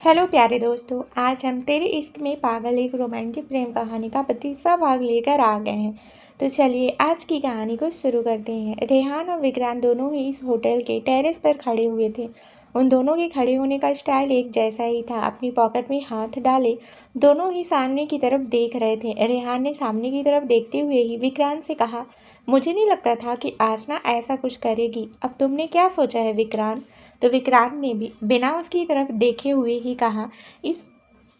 Hello प्यारे दोस्तों, आज हम तेरे इश्क में पागल एक रोमांटिक प्रेम कहानी का 32वां भाग लेकर आ गए हैं। तो चलिए आज की कहानी को शुरू करते हैं। रेहान और विक्रांत दोनों ही इस होटल के टेरेस पर खड़े हुए थे। उन दोनों के खड़े होने का स्टाइल एक जैसा ही था। अपनी पॉकेट में हाथ डाले दोनों ही सामने की तरफ देख रहे थे। रेहान ने सामने की तरफ देखते हुए ही विक्रांत से कहा, मुझे नहीं लगता था कि आसना ऐसा कुछ करेगी। अब तुमने क्या सोचा है विक्रांत? तो विक्रांत ने भी बिना उसकी तरफ देखे हुए ही कहा, इस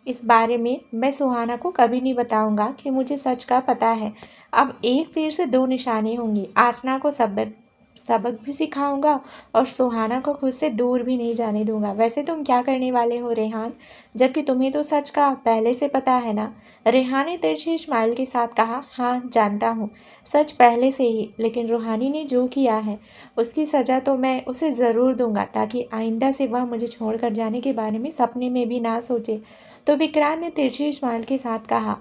इस बारे में मैं सुहाना को कभी नहीं बताऊंगा कि मुझे सच का पता है। अब एक तीर से दो निशाने होंगे। आसना को सबक सबक भी सिखाऊंगा और सुहाना को खुद से दूर भी नहीं जाने दूंगा। वैसे तुम क्या करने वाले हो रेहान? जबकि तुम्हें तो सच का पहले से पता है ना? रेहान ने तिरछी स्माइल के साथ कहा, हाँ जानता हूँ सच पहले से ही, लेकिन रूहानी ने जो किया है उसकी सज़ा तो मैं उसे ज़रूर दूंगा, ताकि आइंदा से वह मुझे छोड़कर जाने के बारे में सपने में भी ना सोचे। तो विक्रांत ने तिरछी स्माइल के साथ कहा,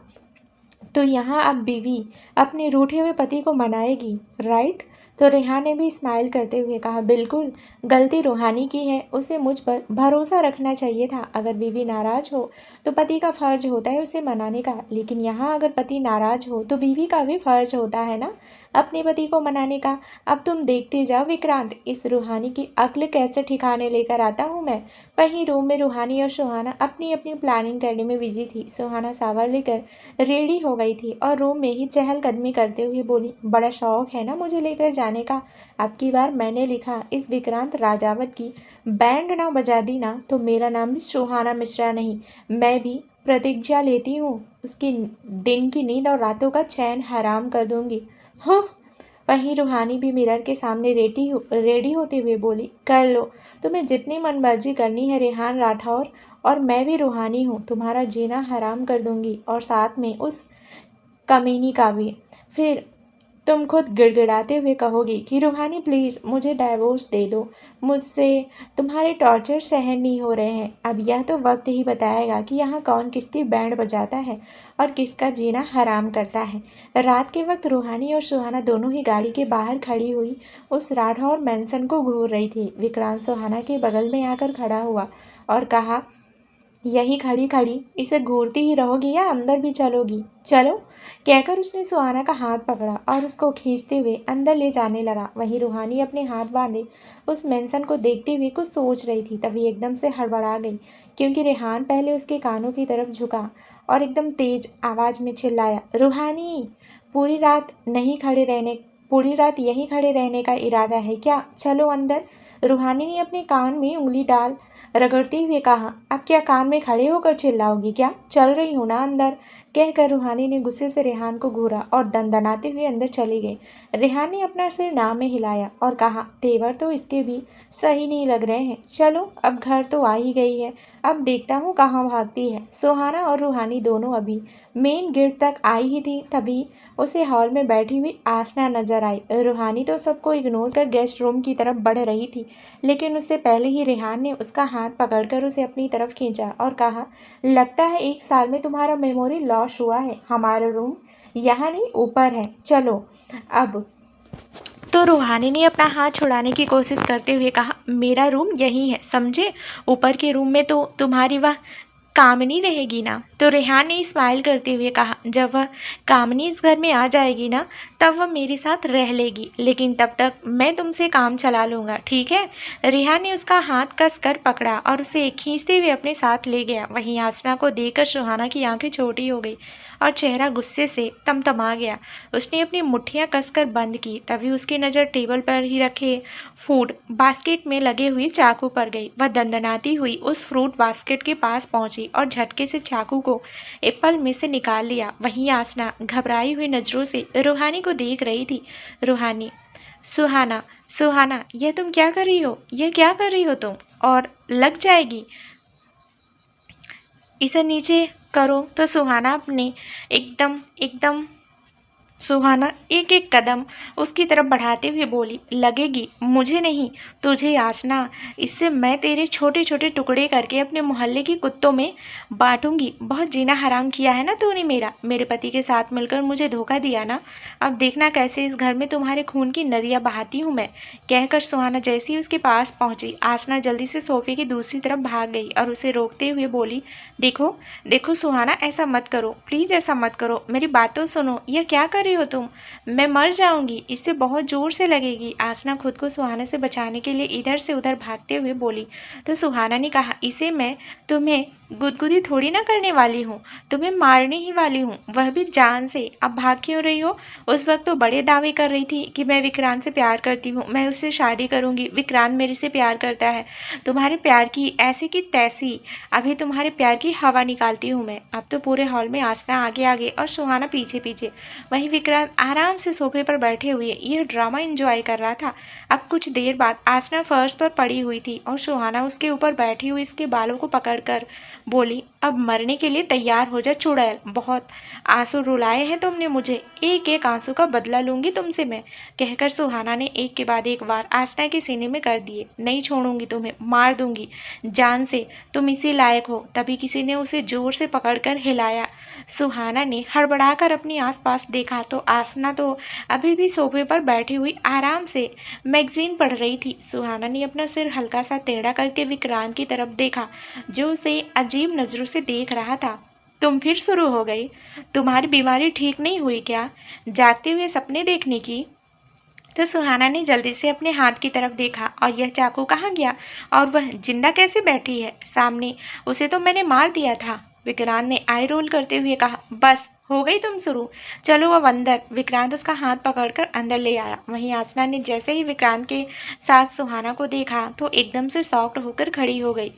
तो यहाँ अब बीवी अपने रूठे हुए पति को मनाएगी, राइट? तो रेहान ने भी स्माइल करते हुए कहा, बिल्कुल। गलती रूहानी की है, उसे मुझ पर भरोसा रखना चाहिए था। अगर बीवी नाराज हो तो पति का फर्ज होता है उसे मनाने का, लेकिन यहाँ अगर पति नाराज हो तो बीवी का भी फर्ज होता है ना अपने पति को मनाने का। अब तुम देखते जाओ विक्रांत, इस रूहानी की अक्ल कैसे ठिकाने लेकर आता हूँ मैं। वहीं रूम में रूहानी और सुहाना अपनी अपनी प्लानिंग करने में बिजी थी। सुहाना सावर लेकर रेडी हो गई थी और रूम में ही चहलकदमी करते हुए बोली, बड़ा शौक है ना मुझे लेकर जाने का। अब की बार मैंने लिखा इस विक्रांत राजावत की बैंड ना बजा दी ना तो मेरा नाम भी सुहाना मिश्रा नहीं। मैं भी प्रतिज्ञा लेती हूँ, उसकी दिन की नींद और रातों का चैन हराम कर दूंगी। हाँ। वहीं रूहानी भी मिरर के सामने रेडी होते हुए बोली, कर लो, तुम्हें जितनी मनमर्जी करनी है रेहान राठौर, और मैं भी रूहानी हूँ, तुम्हारा जीना हराम कर दूंगी और साथ में उस कमीनी का भी। फिर तुम खुद गिड़गिड़ाते हुए कहोगी कि रूहानी प्लीज़ मुझे डाइवोर्स दे दो, मुझसे तुम्हारे टॉर्चर सहन नहीं हो रहे हैं। अब यह तो वक्त ही बताएगा कि यहाँ कौन किसकी बैंड बजाता है और किसका जीना हराम करता है। रात के वक्त रूहानी और सुहाना दोनों ही गाड़ी के बाहर खड़ी हुई उस राठौर मैंसन को घूर रही थी। विक्रांत सुहाना के बगल में आकर खड़ा हुआ और कहा, यही खड़ी खड़ी इसे घूरती ही रहोगी या अंदर भी चलोगी? चलो, कहकर उसने सुहाना का हाथ पकड़ा और उसको खींचते हुए अंदर ले जाने लगा। वहीं रूहानी अपने हाथ बांधे उस मेंशन को देखते हुए कुछ सोच रही थी। तभी एकदम से हड़बड़ा गई, क्योंकि रेहान पहले उसके कानों की तरफ झुका और एकदम तेज आवाज में चिल्लाया, रूहानी, पूरी रात नहीं खड़े रहने पूरी रात यहीं खड़े रहने का इरादा है क्या? चलो अंदर। रूहानी ने अपने कान में उंगली डाल रगड़ते हुए कहा, अब क्या कान में खड़े होकर चिल्लाओगी क्या? चल रही हूँ ना अंदर, कहकर रूहानी ने गुस्से से रेहान को घूरा और दंदनाते हुए अंदर चली गई। रेहान ने अपना सिर नाम में हिलाया और कहा, तेवर तो इसके भी सही नहीं लग रहे हैं। चलो अब घर तो आ ही गई है, अब देखता हूँ कहाँ भागती है। सुहाना और रूहानी दोनों अभी मेन गेट तक आई ही थी, तभी उसे हॉल में बैठी हुई आसना नजर आई। रूहानी तो सबको इग्नोर कर गेस्ट रूम की तरफ बढ़ रही थी, लेकिन उससे पहले ही रेहान ने उसका हाथ पकड़कर उसे अपनी तरफ खींचा और कहा, लगता है 1 साल में तुम्हारा मेमोरी लॉस हुआ है। हमारा रूम यहाँ नहीं ऊपर है, चलो अब। तो रूहानी ने अपना हाथ छुड़ाने की कोशिश करते हुए कहा, मेरा रूम यही है, समझे? ऊपर के रूम में तो तुम्हारी वह कामनी रहेगी ना? तो रेहान ने स्माइल करते हुए कहा, जब वह कामनी इस घर में आ जाएगी ना तब वह मेरे साथ रह लेगी, लेकिन तब तक मैं तुमसे काम चला लूँगा, ठीक है? रेहान ने उसका हाथ कस कर पकड़ा और उसे खींचते हुए अपने साथ ले गया। वहीं आसना को देखकर सुहाना की आंखें छोटी हो गई और चेहरा गुस्से से तमतमा गया। उसने अपनी मुट्ठियां कसकर बंद की। तभी उसकी नज़र टेबल पर ही रखे फूड बास्केट में लगे हुए चाकू पर गई। वह दंदनाती हुई उस फ्रूट बास्केट के पास पहुंची और झटके से चाकू को एप्पल में से निकाल लिया। वहीं आसना घबराई हुई नज़रों से रूहानी को देख रही थी। रूहानी, सुहाना, सुहाना, यह तुम क्या कर रही हो? यह क्या कर रही हो तुम? और लग जाएगी, इसे नीचे करो। तो सुहाना अपने एकदम एकदम सुहाना एक एक कदम उसकी तरफ बढ़ाते हुए बोली, लगेगी मुझे नहीं, तुझे याचना। इससे मैं तेरे छोटे छोटे टुकड़े करके अपने मोहल्ले के कुत्तों में बांटूंगी। बहुत जीना हराम किया है ना तूने मेरा, मेरे पति के साथ मिलकर मुझे धोखा दिया ना। अब देखना कैसे इस घर में तुम्हारे खून की नदियां बहाती हूँ मैं। कहकर सुहाना जैसे ही उसके पास पहुंची, आसना जल्दी से सोफे की दूसरी तरफ भाग गई और उसे रोकते हुए बोली, देखो देखो सुहाना, ऐसा मत करो प्लीज़, ऐसा मत करो, मेरी बात तो सुनो। यह क्या कर रही हो तुम? मैं मर जाऊंगी, इससे बहुत जोर से लगेगी। आसना खुद को सुहाना से बचाने के लिए इधर से उधर भागते हुए बोली। तो सुहाना ने कहा, इसे मैं तुम्हें गुदगुदी थोड़ी ना करने वाली हूँ, तुम्हें मारने ही वाली हूँ, वह भी जान से। अब भाग क्यों रही हो? उस वक्त तो बड़े दावे कर रही थी कि मैं विक्रांत से प्यार करती हूँ, मैं उससे शादी करूंगी, विक्रांत मेरे से प्यार करता है। तुम्हारे प्यार की ऐसी की तैसी, अभी तुम्हारे प्यार की हवा निकालती हूँ मैं। अब तो पूरे हॉल में आसना आगे आगे और सुहाना पीछे पीछे, वहीं विक्रांत आराम से सोफे पर बैठे हुए यह ड्रामा एंजॉय कर रहा था। अब कुछ देर बाद आसना फर्श पर पड़ी हुई थी और सुहाना उसके ऊपर बैठी हुई इसके बालों को पकड़कर बोली, अब मरने के लिए तैयार हो जा चुड़ैल। बहुत आंसू रुलाए हैं तुमने मुझे, एक एक आंसू का बदला लूंगी तुमसे मैं। कहकर सुहाना ने एक के बाद एक वार आसना के सीने में कर दिए। नहीं छोड़ूंगी तुम्हें, मार दूंगी जान से, तुम इसी लायक हो। तभी किसी ने उसे जोर से पकड़कर हिलाया। सुहाना ने हड़बड़ाकर अपने आसपास देखा तो आसना तो अभी भी सोफे पर बैठी हुई आराम से मैगजीन पढ़ रही थी। सुहाना ने अपना सिर हल्का सा टेढ़ा करके विक्रांत की तरफ देखा, जो उसे अजीब नज़रों से देख रहा था। तुम फिर शुरू हो गई? तुम्हारी बीमारी ठीक नहीं हुई क्या, जागते हुए सपने देखने की? तो सुहाना ने जल्दी से अपने हाथ की तरफ देखा, और यह चाकू कहाँ गया, और वह जिंदा कैसे बैठी है सामने? उसे तो मैंने मार दिया था। विक्रांत ने आई रोल करते हुए कहा, बस हो गई तुम शुरू, चलो अब अंदर। विक्रांत उसका हाथ पकड़कर अंदर ले आया। वहीं आसना ने जैसे ही विक्रांत के साथ सुहाना को देखा तो एकदम से शॉक्ड होकर खड़ी हो गई।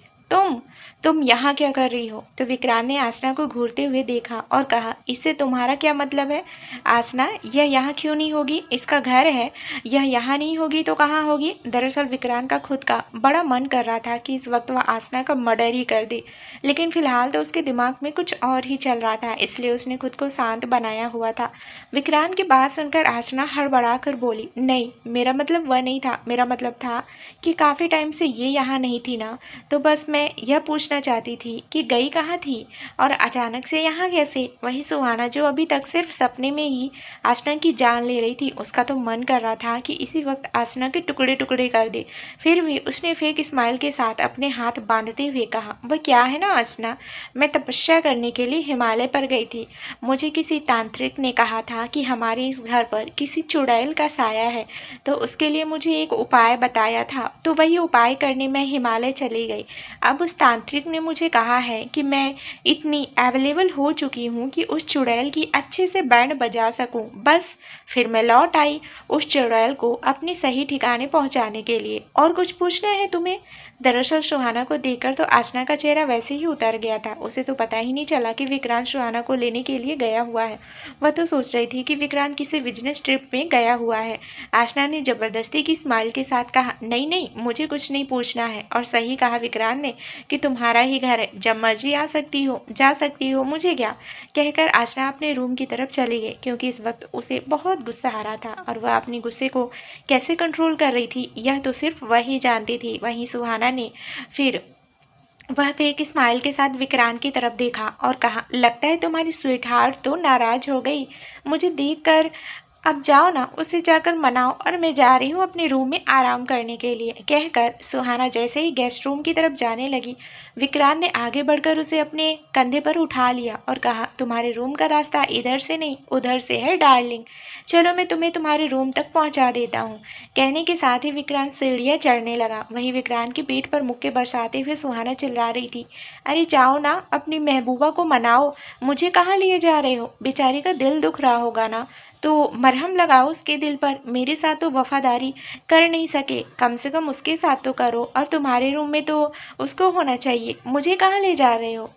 तुम यहाँ क्या कर रही हो? तो विक्रांत ने आसना को घूरते हुए देखा और कहा, इससे तुम्हारा क्या मतलब है? आसना, यह यहाँ क्यों नहीं होगी? इसका घर है, यह यहाँ नहीं होगी तो कहाँ होगी? दरअसल विक्रांत का खुद का बड़ा मन कर रहा था कि इस वक्त वह आसना का मर्डर ही कर दे, लेकिन फिलहाल तो उसके दिमाग में कुछ और ही चल रहा था, इसलिए उसने खुद को शांत बनाया हुआ था। विक्रांत की बात सुनकर आसना हड़बड़ा कर बोली, नहीं, मेरा मतलब वह नहीं था, मेरा मतलब था कि काफ़ी टाइम से ये यहाँ नहीं थी ना, तो बस मैं यह पूछना चाहती थी कि गई कहाँ थी और अचानक से यहाँ कैसे? वही सुहाना जो अभी तक सिर्फ सपने में ही आसना की जान ले रही थी, उसका तो मन कर रहा था कि इसी वक्त आसना के टुकड़े टुकड़े कर दे। फिर भी उसने फेक स्माइल के साथ अपने हाथ बांधते हुए कहा, वह क्या है ना आसना, मैं तपस्या करने के लिए हिमालय पर गई थी। मुझे किसी तांत्रिक ने कहा था कि हमारे इस घर पर किसी चुड़ैल का साया है, तो उसके लिए मुझे एक उपाय बताया था, तो वही उपाय करने मैं हिमालय चली गई। अब उस तांत्रिक ने मुझे कहा है कि मैं इतनी अवेलेबल हो चुकी हूँ कि उस चुड़ैल की अच्छे से बैंड बजा सकूँ। बस फिर मैं लौट आई उस चुड़ैल को अपने सही ठिकाने पहुँचाने के लिए। और कुछ पूछना है तुम्हें? दरअसल सुहाना को देखकर तो आसना का चेहरा वैसे ही उतर गया था। उसे तो पता ही नहीं चला कि विक्रांत सुहाना को लेने के लिए गया हुआ है। वह तो सोच रही थी कि विक्रांत किसी बिजनेस ट्रिप में गया हुआ है। आसना ने जबरदस्ती की स्माइल के साथ कहा, नहीं नहीं, मुझे कुछ नहीं पूछना है। और सही कहा विक्रांत ने कि तुम्हारा ही घर है, जब मर्जी आ सकती हो, जा सकती हो, मुझे क्या। कहकर आसना अपने रूम की तरफ चली गई, क्योंकि इस वक्त उसे बहुत गुस्सा आ रहा था और वह अपने गुस्से को कैसे कंट्रोल कर रही थी यह तो सिर्फ वह ही जानती थी। वहीं सुहाना ने फिर वह फेक स्माइल के साथ विक्रांत की तरफ देखा और कहा, लगता है तुम्हारी स्वीट हार्ट तो नाराज हो गई मुझे देखकर। अब जाओ ना, उसे जाकर मनाओ, और मैं जा रही हूँ अपने रूम में आराम करने के लिए। कहकर सुहाना जैसे ही गेस्ट रूम की तरफ जाने लगी, विक्रांत ने आगे बढ़कर उसे अपने कंधे पर उठा लिया और कहा, तुम्हारे रूम का रास्ता इधर से नहीं उधर से है डार्लिंग, चलो मैं तुम्हें तुम्हारे रूम तक पहुंचा देता हूँ। कहने के साथ ही विक्रांत सीढ़ियाँ चढ़ने लगा। वहीं विक्रांत की पीठ पर मुक्के बरसाते हुए सुहाना चिल्ला रही थी, अरे जाओ ना, अपनी महबूबा को मनाओ, मुझे कहाँ लिए जा रहे हो? बेचारी का दिल दुख रहा होगा ना, तो मरहम लगाओ उसके दिल पर। मेरे साथ तो वफादारी कर नहीं सके, कम से कम उसके साथ तो करो, और तुम्हारे रूम में तो उसको होना चाहिए, मुझे कहाँ ले जा रहे हो?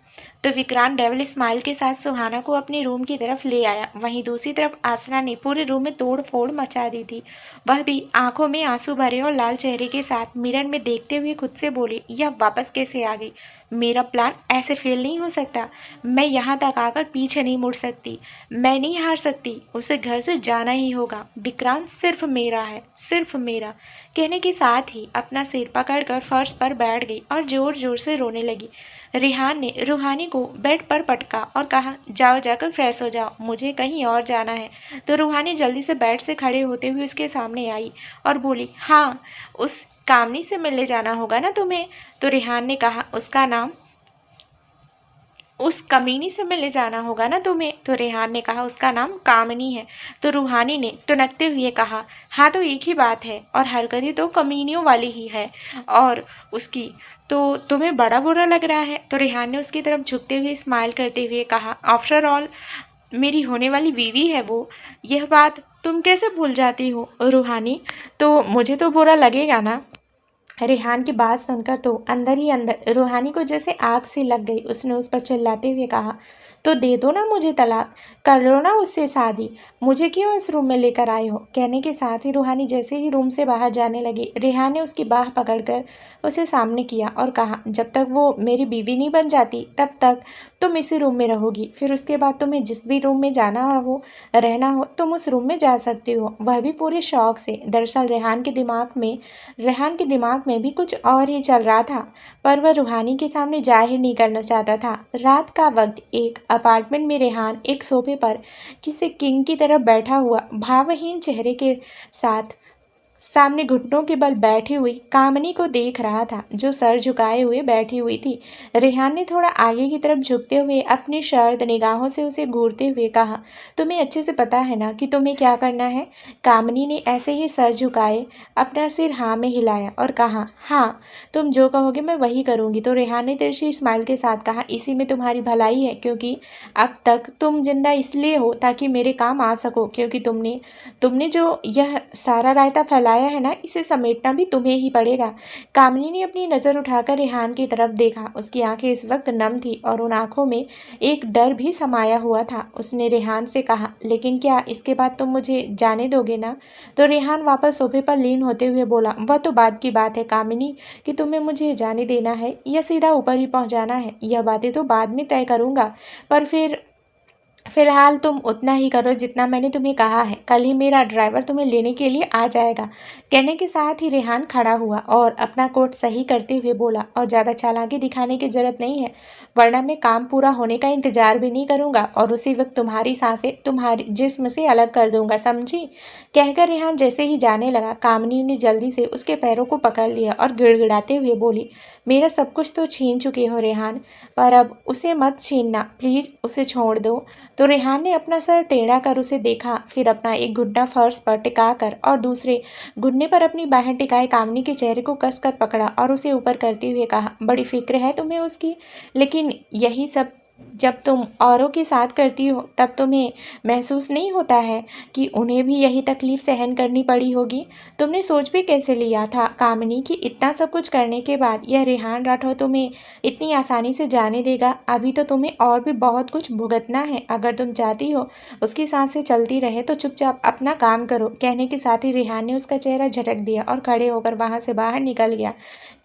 तो विक्रांत डेविल स्माइल के साथ सुहाना को अपने रूम की तरफ ले आया। वहीं दूसरी तरफ आसना ने पूरे रूम में तोड़ फोड़ मचा दी थी। वह भी आंखों में आंसू भरे और लाल चेहरे के साथ मिरर में देखते हुए खुद से बोली, यह वापस कैसे आ गई? मेरा प्लान ऐसे फेल नहीं हो सकता। मैं यहाँ तक आकर पीछे नहीं मुड़ सकती। मैं नहीं हार सकती। उसे घर से जाना ही होगा। विक्रांत सिर्फ मेरा है, सिर्फ मेरा। कहने के साथ ही अपना सिर पकड़कर फर्श पर बैठ गई और जोर जोर से रोने लगी। रेहान ने रूहानी को बेड पर पटका और कहा, जाओ जाकर फ्रेश हो जाओ, मुझे कहीं और जाना है। तो रूहानी जल्दी से बेड से खड़े होते हुए उसके सामने आई और बोली, हाँ, उस कामनी से मिलने जाना होगा ना तुम्हें। तो रेहान ने कहा, उसका नाम उस कमीनी से मिलने जाना होगा ना तुम्हें। तो रेहान ने कहा, उसका नाम कामनी है। तो रूहानी ने तुनकते हुए कहा, हाँ तो एक ही बात है, और हरकतें तो कमीनियों वाली ही है और उसकी। तो तुम्हें बड़ा बुरा लग रहा है। तो रेहान ने उसकी तरफ झुकते हुए स्माइल करते हुए कहा, आफ्टर ऑल मेरी होने वाली बीवी है वो। यह बात तुम कैसे भूल जाती हो रूहानी। तो मुझे तो बुरा लगेगा ना। रेहान की बात सुनकर तो अंदर ही अंदर रूहानी को जैसे आग सी लग गई। उसने उस पर चिल्लाते हुए कहा, तो दे दो ना मुझे तलाक, कर लो ना उससे शादी, मुझे क्यों इस रूम में लेकर आए हो। कहने के साथ ही रूहानी जैसे ही रूम से बाहर जाने लगी, रेहान ने उसकी बाह पकड़कर उसे सामने किया और कहा, जब तक वो मेरी बीवी नहीं बन जाती तब तक तुम इसी रूम में रहोगी। फिर उसके बाद तुम्हें जिस भी रूम में जाना हो, रहना हो, तुम उस रूम में जा सकती हो, वह भी पूरे शौक से। दरअसल रेहान के दिमाग में भी कुछ और ही चल रहा था, पर वह रूहानी के सामने जाहिर नहीं करना चाहता था। रात का वक्त, एक अपार्टमेंट में रेहान एक सोफे पर किसी किंग की तरह बैठा हुआ भावहीन चेहरे के साथ सामने घुटनों के बल बैठी हुई कामनी को देख रहा था, जो सर झुकाए हुए बैठी हुई थी। रेहान ने थोड़ा आगे की तरफ झुकते हुए अपनी शर्त निगाहों से उसे घूरते हुए कहा, तुम्हें अच्छे से पता है ना कि तुम्हें क्या करना है। कामनी ने ऐसे ही सर झुकाए अपना सिर हाँ में हिलाया और कहा, हाँ, तुम जो कहोगे मैं वही करूँगी। तो रेहान ने तिरछी स्माइल के साथ कहा, इसी में तुम्हारी भलाई है, क्योंकि अब तक तुम जिंदा इसलिए हो ताकि मेरे काम आ सको, क्योंकि तुमने तुमने जो यह सारा रायता फैलाया है ना, इसे समेटना भी तुम्हें ही पड़ेगा। कामिनी ने अपनी नज़र उठाकर रेहान की तरफ देखा। उसकी आंखें इस वक्त नम थी और उन आंखों में एक डर भी समाया हुआ था। उसने रेहान से कहा, लेकिन क्या इसके बाद तुम मुझे जाने दोगे ना। तो रेहान वापस सोफे पर लीन होते हुए बोला, वह तो बाद की बात है कामिनी, कि तुम्हें मुझे जाने देना है या सीधा ऊपर ही पहुंचाना है, यह बातें तो बाद में तय करूंगा, पर फिलहाल तुम उतना ही करो जितना मैंने तुम्हें कहा है। कल ही मेरा ड्राइवर तुम्हें लेने के लिए आ जाएगा। कहने के साथ ही रेहान खड़ा हुआ और अपना कोट सही करते हुए बोला, और ज़्यादा चालाकी दिखाने की जरूरत नहीं है, वरना मैं काम पूरा होने का इंतजार भी नहीं करूंगा और उसी वक्त तुम्हारी सांसें तुम्हारी जिस्म से अलग कर दूंगा, समझी। कहकर रेहान जैसे ही जाने लगा, कामनी ने जल्दी से उसके पैरों को पकड़ लिया और गिड़गिड़ाते हुए बोली, मेरा सब कुछ तो छीन चुके हो रेहान, पर अब उसे मत छीनना, प्लीज़ उसे छोड़ दो। तो रेहान ने अपना सर टेढ़ा कर उसे देखा, फिर अपना एक घुटना फर्श पर टिका कर और दूसरे घुटने पर अपनी बाहें टिकाए कामनी के चेहरे को कसकर पकड़ा और उसे ऊपर करते हुए कहा, बड़ी फिक्र है तुम्हें उसकी, लेकिन यही सब जब तुम औरों के साथ करती हो तब तुम्हें महसूस नहीं होता है कि उन्हें भी यही तकलीफ सहन करनी पड़ी होगी। तुमने सोच भी कैसे लिया था कामिनी कि इतना सब कुछ करने के बाद यह रेहान राठौर तुम्हें इतनी आसानी से जाने देगा। अभी तो तुम्हें और भी बहुत कुछ भुगतना है। अगर तुम चाहती हो उसकी सांसें चलती रहे तो चुपचाप अपना काम करो। कहने के साथ ही रेहान ने उसका चेहरा झटक दिया और खड़े होकर वहां से बाहर निकल गया।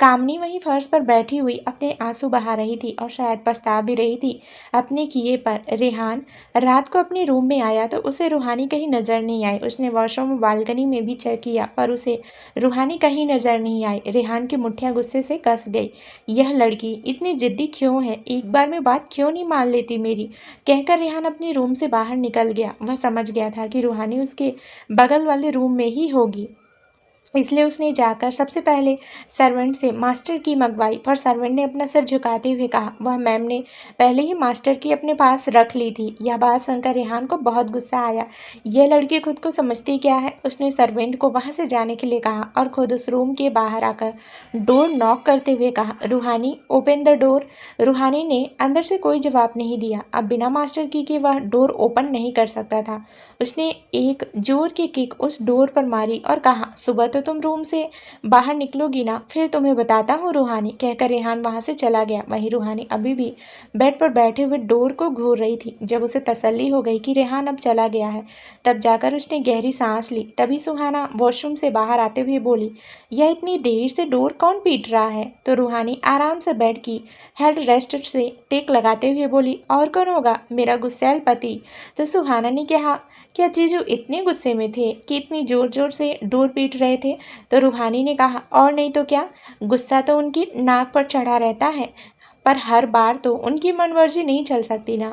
कामनी वहीं फर्श पर बैठी हुई अपने आंसू बहा रही थी और शायद पछता भी रही थी अपने किए पर। रेहान रात को अपने रूम में आया तो उसे रूहानी कहीं नजर नहीं आई। उसने वॉशरूम बालकनी में भी चेक किया पर उसे रूहानी कहीं नजर नहीं आई। रेहान की मुठ्ठियां गुस्से से कस गई। यह लड़की इतनी जिद्दी क्यों है, एक बार में बात क्यों नहीं मान लेती मेरी। कहकर रेहान अपने रूम से बाहर निकल गया। वह समझ गया था कि रूहानी उसके बगल वाले रूम में ही होगी, इसलिए उसने जाकर सबसे पहले सर्वेंट से मास्टर की मंगवाई। पर सर्वेंट ने अपना सर झुकाते हुए कहा, वह मैम ने पहले ही मास्टर की अपने पास रख ली थी। यह बात सुनकर रेहान को बहुत गुस्सा आया। यह लड़की खुद को समझती क्या है। उसने सर्वेंट को वहां से जाने के लिए कहा और खुद उस रूम के बाहर आकर डोर नॉक करते हुए कहा, रूहानी ओपन द डोर। रूहानी ने अंदर से कोई जवाब नहीं दिया। अब बिना मास्टर की के वह डोर ओपन नहीं कर सकता था। उसने एक जोर की किक उस डोर पर मारी और कहा, सुबह तो तो तुम रूम से बाहर निकलोगी ना, फिर तुम्हें बताता हूँ रूहानी, कहकर रेहान वहाँ से चला गया। वहीं रूहानी अभी भी बेड पर बैठे हुए डोर को घूर रही थी। जब उसे तसल्ली हो गई कि रेहान अब चला गया है, तब जाकर उसने गहरी सांस ली। तभी सुहाना वॉशरूम से बाहर आते हुए बोली, यह इतनी देर से डोर कौन पीट रहा है? तो रूहानी आराम से बेड की हेड रेस्ट से टेक लगाते हुए बोली, और कौन होगा, मेरा गुस्सैल पति। तो सुहाना ने कहा, क्या जीजू इतने गुस्से में थे कि इतनी जोर जोर से डोर पीट रहे थे? तो रूहानी ने कहा, और नहीं तो क्या, गुस्सा तो उनकी नाक पर चढ़ा रहता है, पर हर बार तो उनकी मनमर्जी नहीं चल सकती ना।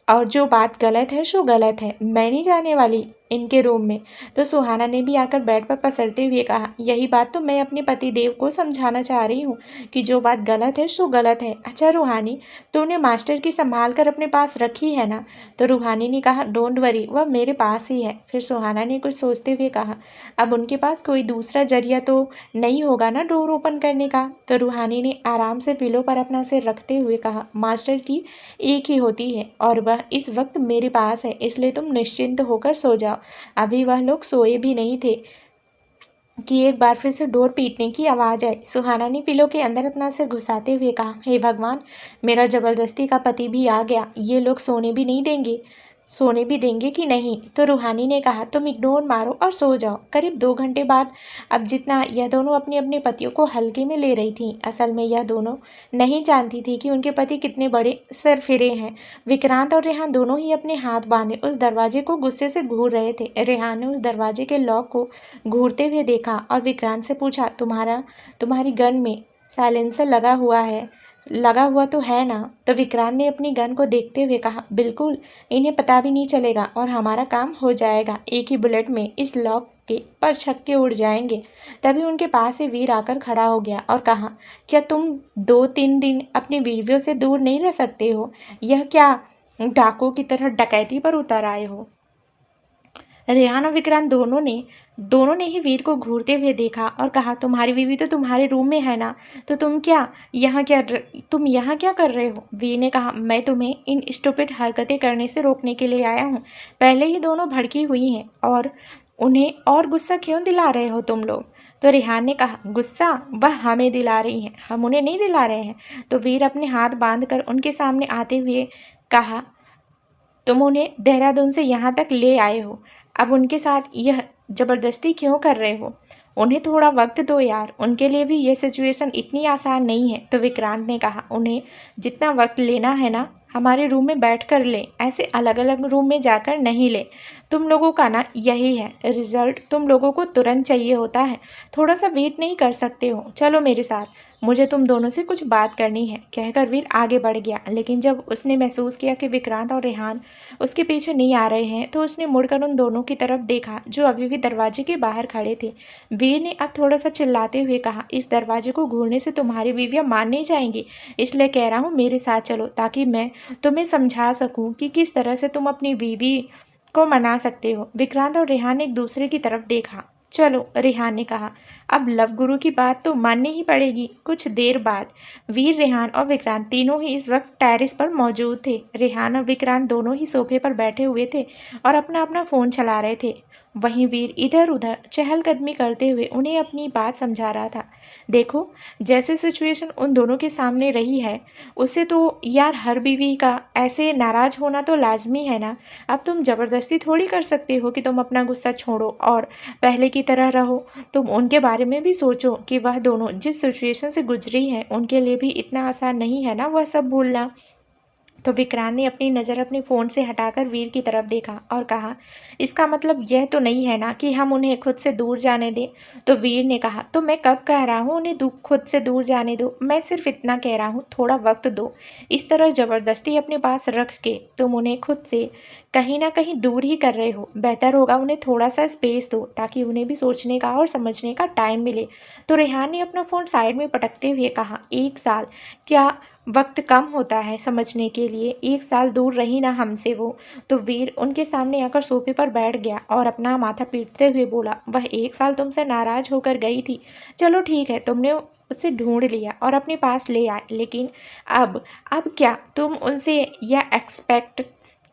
और जो बात गलत है सो गलत है, मैं नहीं जाने वाली इनके रूम में। तो सुहाना ने भी आकर बेड पर पसरते हुए कहा, यही बात तो मैं अपने पति देव को समझाना चाह रही हूँ कि जो बात गलत है सो गलत है। अच्छा रूहानी, तुमने मास्टर की संभाल कर अपने पास रखी है ना? तो रूहानी ने कहा, डोंट वरी, वह मेरे पास ही है। फिर सुहाना ने कुछ सोचते हुए कहा, अब उनके पास कोई दूसरा जरिया तो नहीं होगा ना डोर ओपन करने का? तो रूहानी ने आराम से पिलो पर अपना सिर रखते हुए कहा, मास्टर की एक ही होती है और वह इस वक्त मेरे पास है, इसलिए तुम निश्चिंत होकर सो जाओ। अभी वह लोग सोए भी नहीं थे कि एक बार फिर से डोर पीटने की आवाज़ आई। सुहाना ने पिलो के अंदर अपना सिर घुसाते हुए कहा, हे भगवान, मेरा जबरदस्ती का पति भी आ गया, ये लोग सोने भी देंगे कि नहीं? तो रूहानी ने कहा, तुम इग्नोर मारो और सो जाओ। करीब 2 घंटे बाद अब जितना यह दोनों अपने अपने पतियों को हल्के में ले रही थीं, असल में यह दोनों नहीं जानती थी कि उनके पति कितने बड़े सरफिरे हैं। विक्रांत और रेहान दोनों ही अपने हाथ बांधे उस दरवाजे को गुस्से से घूर रहे थे। रेहान ने उस दरवाजे के लॉक को घूरते हुए देखा और विक्रांत से पूछा, तुम्हारी गन में साइलेंसर लगा हुआ तो है ना? तो विक्रांत ने अपनी गन को देखते हुए कहा, बिल्कुल, इन्हें पता भी नहीं चलेगा और हमारा काम हो जाएगा। एक ही बुलेट में इस लॉक के पर छक्के उड़ जाएंगे। तभी उनके पास से वीर आकर खड़ा हो गया और कहा, क्या तुम 2-3 दिन अपनी बीवियों से दूर नहीं रह सकते हो? यह क्या डाकुओं की तरह डकैती पर उतर आए हो? रेहान और विक्रांत दोनों ने ही वीर को घूरते हुए देखा और कहा, तुम्हारी बीवी तो तुम्हारे रूम में है ना, तो तुम यहाँ क्या कर रहे हो? वीर ने कहा, मैं तुम्हें इन स्टूपिड हरकतें करने से रोकने के लिए आया हूँ। पहले ही दोनों भड़की हुई हैं और उन्हें और गुस्सा क्यों दिला रहे हो तुम लोग? तो रेहान ने कहा, गुस्सा वह हमें दिला रही हैं, हम उन्हें नहीं दिला रहे हैं। तो वीर अपने हाथ बांध कर उनके सामने आते हुए कहा, तुम उन्हें देहरादून से यहाँ तक ले आए हो, अब उनके साथ यह ज़बरदस्ती क्यों कर रहे हो? उन्हें थोड़ा वक्त दो यार, उनके लिए भी ये सिचुएशन इतनी आसान नहीं है। तो विक्रांत ने कहा, उन्हें जितना वक्त लेना है ना, हमारे रूम में बैठ कर ले, ऐसे अलग अलग रूम में जाकर नहीं ले। तुम लोगों का ना यही है, रिजल्ट तुम लोगों को तुरंत चाहिए होता है, थोड़ा सा वेट नहीं कर सकते हो? चलो मेरे साथ, मुझे तुम दोनों से कुछ बात करनी है, कहकर वीर आगे बढ़ गया। लेकिन जब उसने महसूस किया कि विक्रांत और रेहान उसके पीछे नहीं आ रहे हैं, तो उसने मुड़कर उन दोनों की तरफ देखा जो अभी भी दरवाजे के बाहर खड़े थे। वीर ने अब थोड़ा सा चिल्लाते हुए कहा, इस दरवाजे को घूरने से तुम्हारी बीवियाँ मान नहीं जाएंगी, इसलिए कह रहा हूँ मेरे साथ चलो, ताकि मैं तुम्हें समझा सकूँ कि किस तरह से तुम अपनी बीवी को मना सकते हो। विक्रांत और रेहान ने एक दूसरे की तरफ देखा। चलो, रेहान ने कहा, अब लव गुरु की बात तो माननी ही पड़ेगी। कुछ देर बाद वीर, रेहान और विक्रांत तीनों ही इस वक्त टेरेस पर मौजूद थे। रेहान और विक्रांत दोनों ही सोफे पर बैठे हुए थे और अपना अपना फ़ोन चला रहे थे। वहीं वीर इधर उधर चहलकदमी करते हुए उन्हें अपनी बात समझा रहा था। देखो, जैसे सिचुएशन उन दोनों के सामने रही है, उससे तो यार हर बीवी का ऐसे नाराज़ होना तो लाजमी है ना। अब तुम ज़बरदस्ती थोड़ी कर सकते हो कि तुम अपना गुस्सा छोड़ो और पहले की तरह रहो। तुम उनके बारे में भी सोचो कि वह दोनों जिस सिचुएशन से गुजरी हैं, उनके लिए भी इतना आसान नहीं है ना वह सब भूलना। तो विक्रांत ने अपनी नज़र अपने फ़ोन से हटाकर वीर की तरफ देखा और कहा, इसका मतलब यह तो नहीं है ना कि हम उन्हें खुद से दूर जाने दें? तो वीर ने कहा, तो मैं कब कह रहा हूँ उन्हें खुद से दूर जाने दो? मैं सिर्फ इतना कह रहा हूँ, थोड़ा वक्त दो। इस तरह ज़बरदस्ती अपने पास रख के तुम उन्हें खुद से कहीं ना कहीं दूर ही कर रहे हो। बेहतर होगा उन्हें थोड़ा सा स्पेस दो, ताकि उन्हें भी सोचने का और समझने का टाइम मिले। तो रेहान ने अपना फ़ोन साइड में पटकते हुए कहा, 1 साल क्या वक्त कम होता है समझने के लिए? 1 साल दूर रही ना हमसे वो। तो वीर उनके सामने आकर सोफे पर बैठ गया और अपना माथा पीटते हुए बोला, वह 1 साल तुमसे नाराज़ होकर गई थी, चलो ठीक है, तुमने उसे ढूंढ लिया और अपने पास ले आए, लेकिन अब क्या तुम उनसे यह एक्सपेक्ट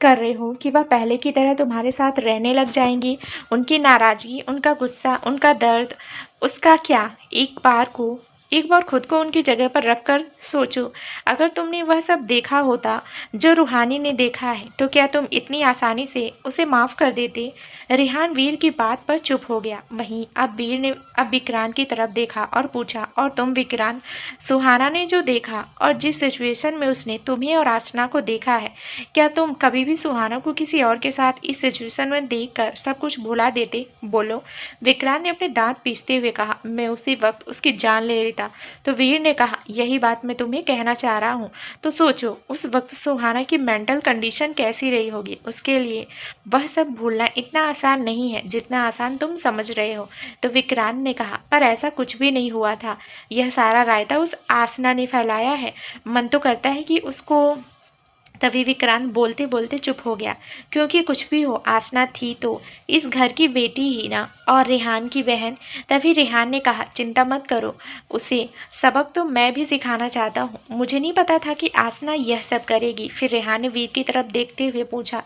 कर रहे हो कि वह पहले की तरह तुम्हारे साथ रहने लग जाएंगी? उनकी नाराज़गी, उनका गुस्सा, उनका दर्द, उसका क्या? एक बार खुद को उनकी जगह पर रख कर सोचो। अगर तुमने वह सब देखा होता जो रूहानी ने देखा है, तो क्या तुम इतनी आसानी से उसे माफ़ कर देते? रेहान वीर की बात पर चुप हो गया। वहीं अब वीर ने अब विक्रांत की तरफ देखा और पूछा, और तुम विक्रांत, सुहाना ने जो देखा और जिस सिचुएशन में उसने तुम्हें और आसना को देखा है, क्या तुम कभी भी सुहाना को किसी और के साथ इस सिचुएशन में देखकर सब कुछ भुला देते? बोलो। विक्रांत ने अपने दांत पीसते हुए कहा, मैं उसी वक्त उसकी जान ले लेता। तो वीर ने कहा, यही बात मैं तुम्हें कहना चाह रहा हूँ। तो सोचो उस वक्त सुहाना की मेंटल कंडीशन कैसी रही होगी। उसके लिए वह सब भूलना इतना आसान नहीं है जितना आसान तुम समझ रहे हो। तो विक्रांत ने कहा, पर ऐसा कुछ भी नहीं हुआ था। यह सारा रायता उस आसना ने फैलाया है। मन तो करता है कि उसको। तभी विक्रांत बोलते बोलते चुप हो गया, क्योंकि कुछ भी हो, आसना थी तो इस घर की बेटी ही ना, और रेहान की बहन। तभी रेहान ने कहा, चिंता मत करो, उसे सबक तो मैं भी सिखाना चाहता हूँ। मुझे नहीं पता था कि आसना यह सब करेगी। फिर रेहान ने वीर की तरफ देखते हुए पूछा,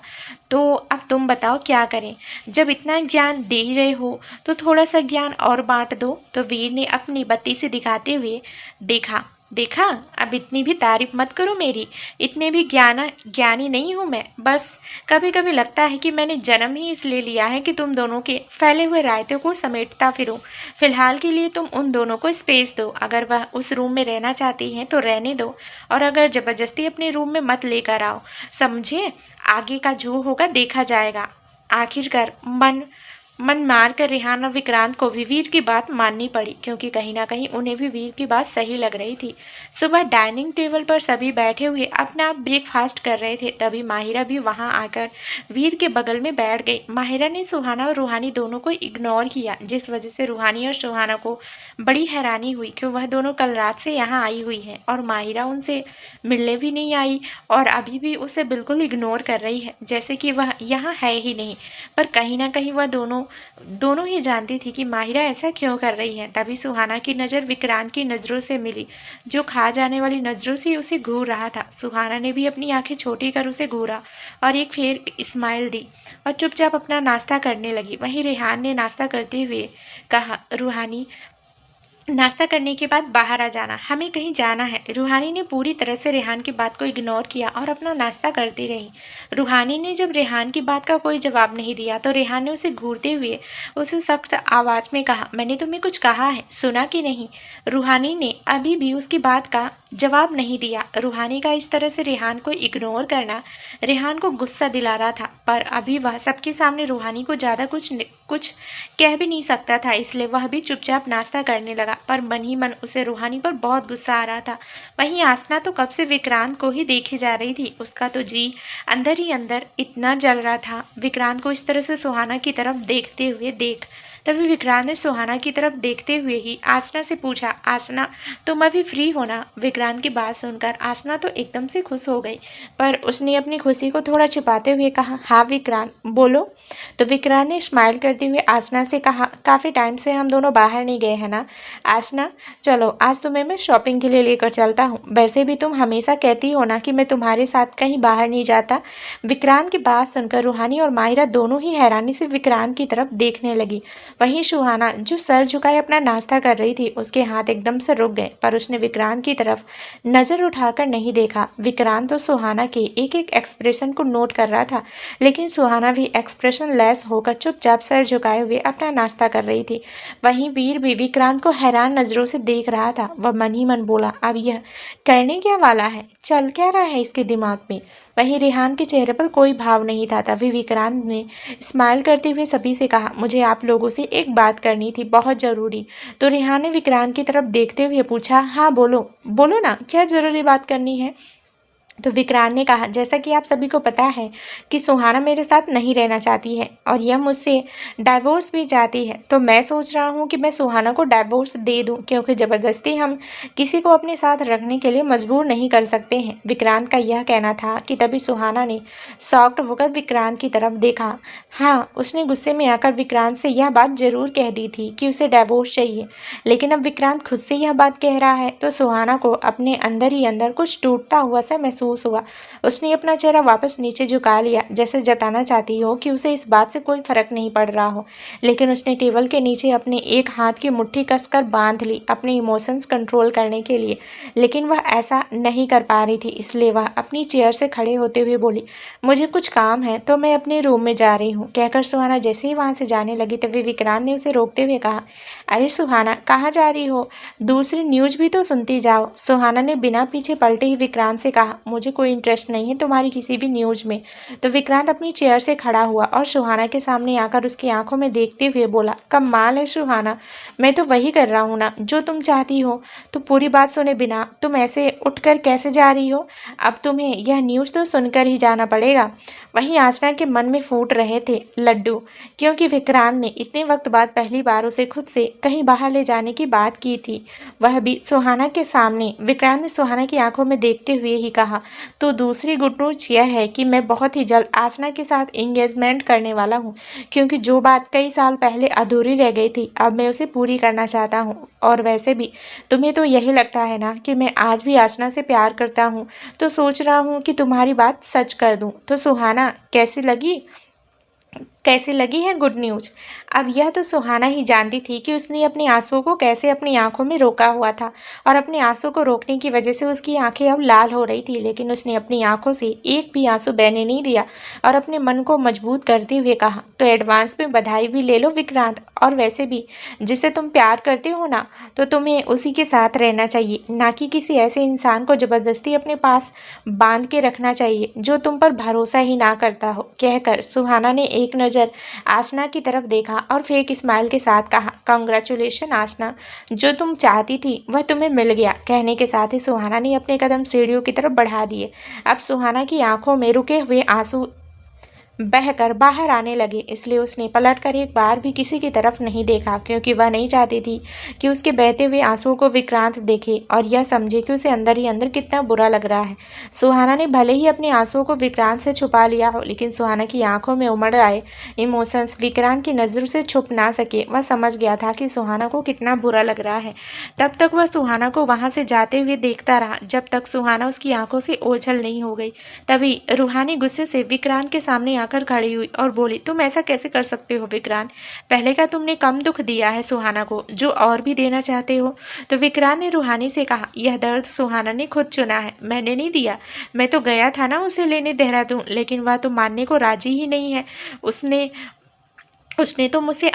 तो अब तुम बताओ क्या करें? जब इतना ज्ञान दे ही रहे हो तो थोड़ा सा ज्ञान और बांट दो। तो वीर ने अपनी बत्ती से दिखाते हुए देखा देखा, अब इतनी भी तारीफ मत करो मेरी। इतने भी ज्ञानी नहीं हूँ मैं। बस कभी कभी लगता है कि मैंने जन्म ही इसलिए लिया है कि तुम दोनों के फैले हुए रायतों को समेटता फिरूं। फिलहाल के लिए तुम उन दोनों को स्पेस दो। अगर वह उस रूम में रहना चाहती हैं तो रहने दो, और अगर जबरदस्ती अपने रूम में मत लेकर आओ। समझे? आगे का जो होगा देखा जाएगा। आखिरकार मन मार कर रेहान और विक्रांत को भी वीर की बात माननी पड़ी, क्योंकि कहीं ना कहीं उन्हें भी वीर की बात सही लग रही थी। सुबह डाइनिंग टेबल पर सभी बैठे हुए अपना ब्रेकफास्ट कर रहे थे, तभी माहिरा भी वहां आकर वीर के बगल में बैठ गई। माहिरा ने सुहाना और रूहानी दोनों को इग्नोर किया, जिस वजह से रूहानी और सुहाना को बड़ी हैरानी हुई कि वह दोनों कल रात से यहाँ आई हुई है और माहिरा उनसे मिलने भी नहीं आई, और अभी भी उसे बिल्कुल इग्नोर कर रही है, जैसे कि वह यहाँ है ही नहीं। पर कहीं ना कहीं वह दोनों दोनों ही जानती थी कि माहिरा ऐसा क्यों कर रही है। तभी सुहाना की नज़र विक्रांत की नज़रों से मिली, जो खा जाने वाली नज़रों से उसे घूर रहा था। सुहाना ने भी अपनी आंखें छोटी कर उसे घूरा और एक फिर स्माइल दी और चुपचाप अपना नाश्ता करने लगी। वहीं रेहान ने नाश्ता करते हुए कहा, रूहानी, नाश्ता करने के बाद बाहर आ जाना, हमें कहीं जाना है। रूहानी ने पूरी तरह से रेहान की बात को इग्नोर किया और अपना नाश्ता करती रही। रूहानी ने जब रेहान की बात का कोई जवाब नहीं दिया तो रेहान ने उसे घूरते हुए उसे सख्त आवाज में कहा, मैंने तुम्हें कुछ कहा है, सुना कि नहीं? रूहानी ने अभी भी उसकी बात का जवाब नहीं दिया। रूहानी का इस तरह से रेहान को इग्नोर करना रेहान को गुस्सा दिला रहा था, पर अभी वह सबके सामने रूहानी को ज़्यादा कुछ कह भी नहीं सकता था, इसलिए वह भी चुपचाप नाश्ता करने लगा। पर मन ही मन उसे रूहानी पर बहुत गुस्सा आ रहा था। वहीं आसना तो कब से विक्रांत को ही देखी जा रही थी। उसका तो जी अंदर ही अंदर इतना जल रहा था विक्रांत को इस तरह से सुहाना की तरफ देखते हुए देख। तभी विक्रांत ने सुहाना की तरफ देखते हुए ही आसना से पूछा, आसना तुम अभी फ्री हो ना? विक्रांत की बात सुनकर आसना तो एकदम से खुश हो गई, पर उसने अपनी खुशी को थोड़ा छिपाते हुए कहा, हाँ विक्रांत बोलो। तो विक्रांत ने स्माइल करते हुए आसना से कहा, काफ़ी टाइम से हम दोनों बाहर नहीं गए हैं ना आसना, चलो आज तुम्हें मैं शॉपिंग के लिए लेकर चलता हूँ। वैसे भी तुम हमेशा कहती हो ना कि मैं तुम्हारे साथ कहीं बाहर नहीं जाता। विक्रांत की बात सुनकर रूहानी और माहिरा दोनों ही हैरानी से विक्रांत की तरफ देखने लगी। वहीं सुहाना जो सर झुकाए अपना नाश्ता कर रही थी, उसके हाथ एकदम से रुक गए, पर उसने विक्रांत की तरफ नजर उठाकर नहीं देखा। विक्रांत तो सुहाना के एक एक एक्सप्रेशन को नोट कर रहा था, लेकिन सुहाना भी एक्सप्रेशन लेस होकर चुपचाप सर झुकाए हुए अपना नाश्ता कर रही थी। वहीं वीर भी विक्रांत को हैरान नजरों से देख रहा था। वह मन ही मन बोला, अब यह करने क्या वाला है, चल क्या रहा है इसके दिमाग में? वहीं रेहान के चेहरे पर कोई भाव नहीं था। तभी विक्रांत ने स्माइल करते हुए सभी से कहा, मुझे आप लोगों से एक बात करनी थी, बहुत ज़रूरी। तो रेहान ने विक्रांत की तरफ देखते हुए पूछा, हाँ बोलो बोलो ना, क्या ज़रूरी बात करनी है? तो विक्रांत ने कहा, जैसा कि आप सभी को पता है कि सुहाना मेरे साथ नहीं रहना चाहती है और यह मुझसे डाइवोर्स भी चाहती है, तो मैं सोच रहा हूँ कि मैं सुहाना को डाइवोर्स दे दूँ, क्योंकि ज़बरदस्ती हम किसी को अपने साथ रखने के लिए मजबूर नहीं कर सकते हैं। विक्रांत का यह कहना था कि तभी सुहाना ने शॉक्ड होकर विक्रांत की तरफ देखा। हाँ, उसने गुस्से में आकर विक्रांत से यह बात जरूर कह दी थी कि उसे डाइवोर्स चाहिए, लेकिन अब विक्रांत खुद से यह बात कह रहा है तो सुहाना को अपने अंदर ही अंदर कुछ टूटता हुआ सा महसूस महसूस हुआ। उसने अपना चेहरा वापस नीचे झुका लिया, जैसे जताना चाहती हो कि उसे इस बात से कोई फर्क नहीं पड़ रहा हो। लेकिन उसने टेबल के नीचे अपने एक हाथ की मुट्ठी कसकर बांध ली अपने इमोशंस कंट्रोल करने के लिए, लेकिन वह ऐसा नहीं कर पा रही थी। इसलिए वह अपनी चेयर से खड़े होते हुए बोली, मुझे कुछ काम है तो मैं अपने रूम में जा रही हूँ। कहकर सुहाना जैसे ही वहाँ से जाने लगी तभी विक्रांत ने उसे रोकते हुए कहा, अरे सुहाना, कहाँ जा रही हो? दूसरी न्यूज भी तो सुनती जाओ। सुहाना ने बिना पीछे पलटे ही विक्रांत से कहा, मुझे कोई इंटरेस्ट नहीं है तुम्हारी किसी भी न्यूज में। तो विक्रांत अपनी चेयर से खड़ा हुआ और सुहाना के सामने आकर उसकी आंखों में देखते हुए बोला, कमाल है सुहाना, मैं तो वही कर रहा हूँ ना जो तुम चाहती हो। तो पूरी बात सुने बिना तुम ऐसे उठकर कैसे जा रही हो? अब तुम्हें यह न्यूज़ तो सुनकर ही जाना पड़ेगा। वहीं आसना के मन में फूट रहे थे लड्डू, क्योंकि विक्रांत ने इतने वक्त बाद पहली बार उसे खुद से कहीं बाहर ले जाने की बात की थी, वह भी सुहाना के सामने। विक्रांत ने सुहाना की आंखों में देखते हुए ही कहा, तो दूसरी गुड न्यूज यह है कि मैं बहुत ही जल्द आसना के साथ एंगेजमेंट करने वाला हूँ, क्योंकि जो बात कई साल पहले अधूरी रह गई थी अब मैं उसे पूरी करना चाहता हूँ। और वैसे भी तुम्हें तो यही लगता है ना कि मैं आज भी आसना से प्यार करता हूँ, तो सोच रहा हूँ कि तुम्हारी बात सच कर दूँ। तो सुहाना, कैसी लगी है गुड न्यूज़? अब यह तो सुहाना ही जानती थी कि उसने अपने आंसुओं को कैसे अपनी आंखों में रोका हुआ था, और अपने आंसू को रोकने की वजह से उसकी आंखें अब लाल हो रही थी। लेकिन उसने अपनी आंखों से एक भी आंसू बहने नहीं दिया और अपने मन को मजबूत करते हुए कहा, तो एडवांस में बधाई भी ले लो विक्रांत। और वैसे भी जिसे तुम प्यार करते हो ना, तो तुम्हें उसी के साथ रहना चाहिए, ना कि किसी ऐसे इंसान को ज़बरदस्ती अपने पास बांध के रखना चाहिए जो तुम पर भरोसा ही ना करता हो। कहकर सुहाना ने एक नज़र आसना की तरफ देखा और फेक स्माइल के साथ कहा, कांग्रेचुलेशन आसना, जो तुम चाहती थी वह तुम्हें मिल गया। कहने के साथ ही सुहाना ने अपने कदम सीढ़ियों की तरफ बढ़ा दिए। अब सुहाना की आंखों में रुके हुए आंसू बहकर बाहर आने लगे, इसलिए उसने पलटकर एक बार भी किसी की तरफ नहीं देखा, क्योंकि वह नहीं चाहती थी कि उसके बहते हुए आंसुओं को विक्रांत देखे और यह समझे कि उसे अंदर ही अंदर कितना बुरा लग रहा है। सुहाना ने भले ही अपने आंसुओं को विक्रांत से छुपा लिया हो, लेकिन सुहाना की आंखों में उमड़ आए इमोशंस विक्रांत की नज़र से छुप ना सके। वह समझ गया था कि सुहाना को कितना बुरा लग रहा है। तब तक वह सुहाना को वहाँ से जाते हुए देखता रहा, जब तक सुहाना उसकी आंखों से ओझल नहीं हो गई। तभी रूहानी गुस्से से विक्रांत के सामने आकर खड़ी हुई और बोली, तुम ऐसा कैसे कर सकते हो विक्रांत? पहले का तुमने कम दुख दिया है सुहाना को, जो और भी देना चाहते हो? तो विक्रांत ने रूहानी से कहा, यह दर्द सुहाना ने खुद चुना है, मैंने नहीं दिया। मैं तो गया था ना उसे लेने देहरादून, लेकिन वह तो मानने को राजी ही नहीं है। उसको तो मुझसे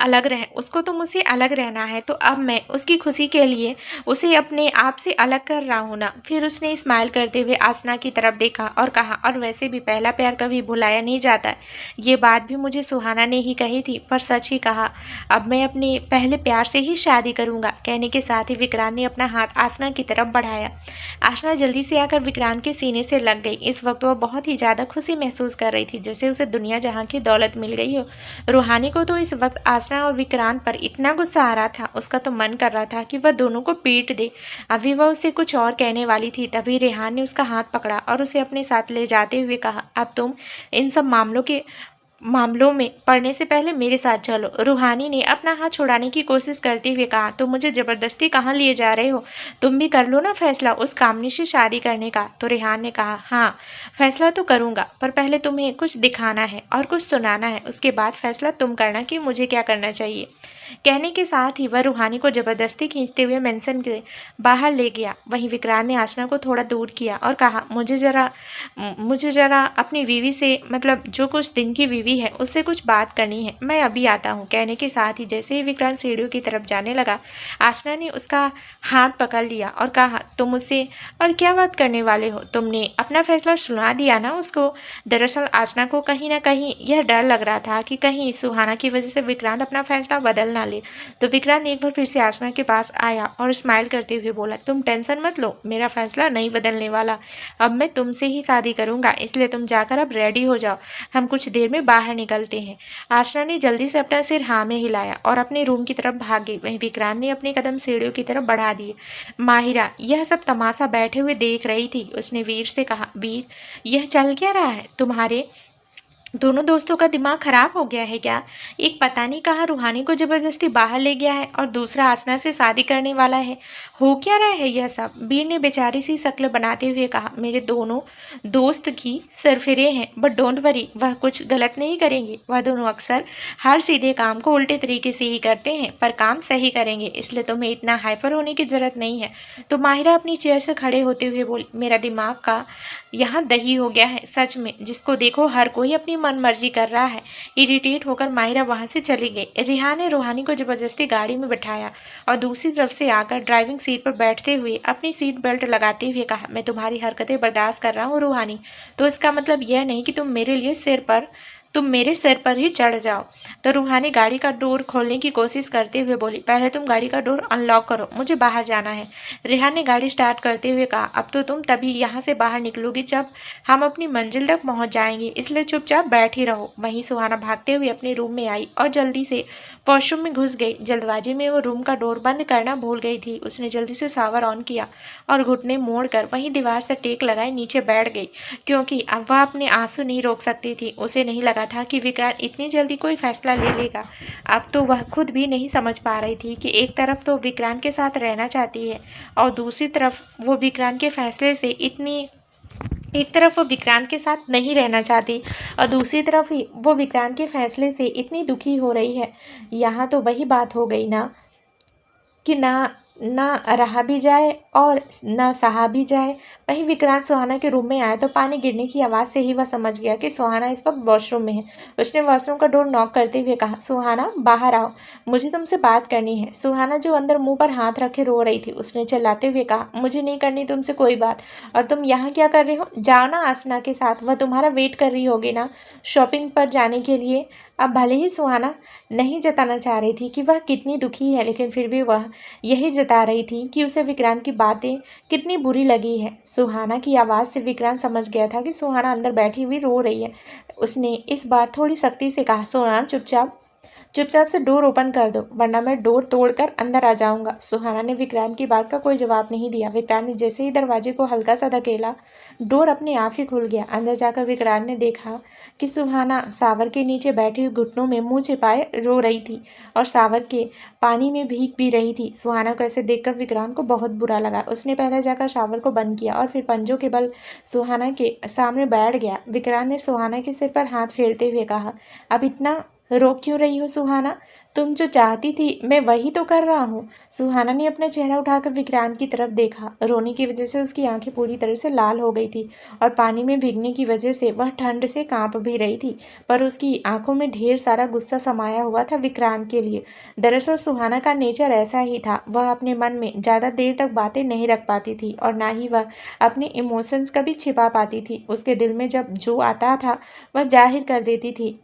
अलग रहना है, तो अब मैं उसकी खुशी के लिए उसे अपने आप से अलग कर रहा हूँ ना। फिर उसने स्माइल करते हुए आसना की तरफ देखा और कहा, और वैसे भी पहला प्यार कभी भुलाया नहीं जाता है। ये बात भी मुझे सुहाना ने ही कही थी, पर सच ही कहा, अब मैं अपने पहले प्यार से ही शादी करूँगा। कहने के साथ ही विक्रांत ने अपना हाथ आसना की तरफ बढ़ाया। आसना जल्दी से आकर विक्रांत के सीने से लग गई। इस वक्त वह बहुत ही ज़्यादा खुशी महसूस कर रही थी, जैसे उसे दुनिया जहाँ की दौलत मिल गई हो। रूहानी को तो इस वक्त आसना और विक्रांत पर इतना गुस्सा आ रहा था, उसका तो मन कर रहा था कि वह दोनों को पीट दे। अभी वह उसे कुछ और कहने वाली थी, तभी रेहान ने उसका हाथ पकड़ा और उसे अपने साथ ले जाते हुए कहा, अब तुम इन सब मामलों में पड़ने से पहले मेरे साथ चलो। रूहानी ने अपना हाथ छुड़ाने की कोशिश करते हुए कहा, तो मुझे ज़बरदस्ती कहाँ लिए जा रहे हो? तुम भी कर लो ना फैसला उस कामनी से शादी करने का। तो रेहान ने कहा, हाँ फैसला तो करूँगा, पर पहले तुम्हें कुछ दिखाना है और कुछ सुनाना है, उसके बाद फैसला तुम करना कि मुझे क्या करना चाहिए। कहने के साथ ही वह रूहानी को ज़बरदस्ती खींचते हुए मेंशन के बाहर ले गया। वहीं विक्रांत ने आसना को थोड़ा दूर किया और कहा, मुझे ज़रा अपनी बीवी से, मतलब जो कुछ दिन की बीवी है, उससे कुछ बात करनी है, मैं अभी आता हूँ। कहने के साथ ही जैसे ही विक्रांत सीढ़ियों की तरफ जाने लगा, आसना ने उसका हाथ पकड़ लिया और कहा, तुम मुझसे और क्या बात करने वाले हो? तुमने अपना फैसला सुना दिया ना उसको। दरअसल आसना को कहीं ना कहीं यह डर लग रहा था कि कहीं सुहाना की वजह से विक्रांत अपना फैसला बदल ना ले। तो विक्रांत एक बार फिर से आसना के पास आया और स्माइल करते हुए बोला, तुम टेंशन मत लो, मेरा फैसला नहीं बदलने वाला। अब मैं तुमसे ही शादी करूंगा, इसलिए तुम जाकर अब रेडी हो जाओ, हम कुछ देर में बाहर निकलते हैं। आसना ने जल्दी से अपना सिर हाँ में हिलाया और अपने रूम की तरफ भाग गई। वहीं विक्रांत ने अपने कदम सीढ़ियों की तरफ बढ़ा दिए। माहिरा यह सब तमाशा बैठे हुए देख रही थी। उसने वीर से कहा, वीर यह चल क्या रहा है? तुम्हारे दोनों दोस्तों का दिमाग खराब हो गया है क्या? एक पता नहीं कहाँ रूहानी को जबरदस्ती बाहर ले गया है और दूसरा आसना से शादी करने वाला है। हो क्या रहा है यह सब? वीर ने बेचारी सी शक्ल बनाते हुए कहा। मेरे दोनों दोस्त की सरफिरे हैं, बट डोंट वरी, वह कुछ गलत नहीं करेंगे। वह दोनों अक्सर हर सीधे काम को उल्टे तरीके से ही करते हैं, पर काम सही करेंगे, इसलिए तुम्हें इतना हाइपर होने की जरूरत नहीं है। तो माहिरा अपनी चेयर से खड़े होते हुए बोली, मेरा दिमाग का यहाँ दही हो गया है सच में। जिसको देखो हर कोई अपनी मनमर्जी कर रहा है। इरिटेट होकर माहिरा वहां से चली गई। रिहा ने रूहानी को जबरदस्ती गाड़ी में बैठाया और दूसरी तरफ से आकर ड्राइविंग सीट पर बैठते हुए अपनी सीट बेल्ट लगाते हुए कहा, मैं तुम्हारी हरकतें बर्दाश्त कर रहा हूँ रूहानी, तो इसका मतलब यह नहीं कि तुम मेरे सिर पर ही चढ़ जाओ। तो रूहानी गाड़ी का डोर खोलने की कोशिश करते हुए बोली, पहले तुम गाड़ी का डोर अनलॉक करो, मुझे बाहर जाना है। रेहा ने गाड़ी स्टार्ट करते हुए कहा, अब तो तुम तभी यहाँ से बाहर निकलोगी जब हम अपनी मंजिल तक पहुँच जाएंगे, इसलिए चुपचाप बैठ ही रहो। वहीं सुहाना भागते हुए अपने रूम में आई और जल्दी से वॉशरूम में घुस गई। जल्दबाजी में वो रूम का डोर बंद करना भूल गई थी। उसने जल्दी से शावर ऑन किया और घुटने मोड़कर वहीं दीवार से टेक लगाए नीचे बैठ गई, क्योंकि अब वह अपने आंसू नहीं रोक सकती थी। उसे नहीं लगा था कि विक्रांत इतनी जल्दी कोई फैसला ले लेगा। अब तो वह खुद भी नहीं समझ पा रही थी कि एक तरफ तो विक्रांत के साथ रहना चाहती है और दूसरी तरफ वो विक्रांत के फैसले से इतनी एक तरफ वो विक्रांत के साथ नहीं रहना चाहती और दूसरी तरफ ही वो विक्रांत के फैसले से इतनी दुखी हो रही है। यहाँ तो वही बात हो गई ना कि ना ना रहा भी जाए और ना सहा भी जाए। वहीं विक्रांत सुहाना के रूम में आया तो पानी गिरने की आवाज़ से ही वह समझ गया कि सुहाना इस वक्त वॉशरूम में है। उसने वॉशरूम का डोर नॉक करते हुए कहा, सुहाना बाहर आओ, मुझे तुमसे बात करनी है। सुहाना जो अंदर मुंह पर हाथ रखे रो रही थी, उसने चिल्लाते हुए कहा, मुझे नहीं करनी तुमसे कोई बात, और तुम यहाँ क्या कर रहे हो? जाओ ना आसना के साथ, वह तुम्हारा वेट कर रही होगी ना शॉपिंग पर जाने के लिए। अब भले ही सुहाना नहीं जताना चाह रही थी कि वह कितनी दुखी है, लेकिन फिर भी वह यही जता रही थी कि उसे विक्रांत की बातें कितनी बुरी लगी है। सुहाना की आवाज़ से विक्रांत समझ गया था कि सुहाना अंदर बैठी हुई रो रही है। उसने इस बार थोड़ी सख्ती से कहा, सुहाना चुपचाप चुपचाप से डोर ओपन कर दो, वरना मैं डोर तोड़कर अंदर आ जाऊंगा। सुहाना ने विक्रांत की बात का कोई जवाब नहीं दिया। विक्रांत ने जैसे ही दरवाजे को हल्का सा धकेला, डोर अपने आप ही खुल गया। अंदर जाकर विक्रांत ने देखा कि सुहाना सावर के नीचे बैठी हुई घुटनों में मुंह छिपाए रो रही थी और सावर के पानी में भीग भी रही थी। सुहाना को ऐसे देखकर विक्रांत को बहुत बुरा लगा। उसने पहले जाकर शावर को बंद किया और फिर पंजों के बल सुहाना के सामने बैठ गया। विक्रांत ने सुहाना के सिर पर हाथ फेरते हुए कहा, अब इतना रो क्यों रही हो सुहाना? तुम जो चाहती थी मैं वही तो कर रहा हूँ। सुहाना ने अपना चेहरा उठाकर विक्रांत की तरफ देखा। रोने की वजह से उसकी आंखें पूरी तरह से लाल हो गई थी और पानी में भीगने की वजह से वह ठंड से कांप भी रही थी, पर उसकी आंखों में ढेर सारा गुस्सा समाया हुआ था विक्रांत के लिए। दरअसल सुहाना का नेचर ऐसा ही था, वह अपने मन में ज़्यादा देर तक बातें नहीं रख पाती थी और ना ही वह अपने इमोशंस कभी छिपा पाती थी। उसके दिल में जब जो आता था वह जाहिर कर देती थी।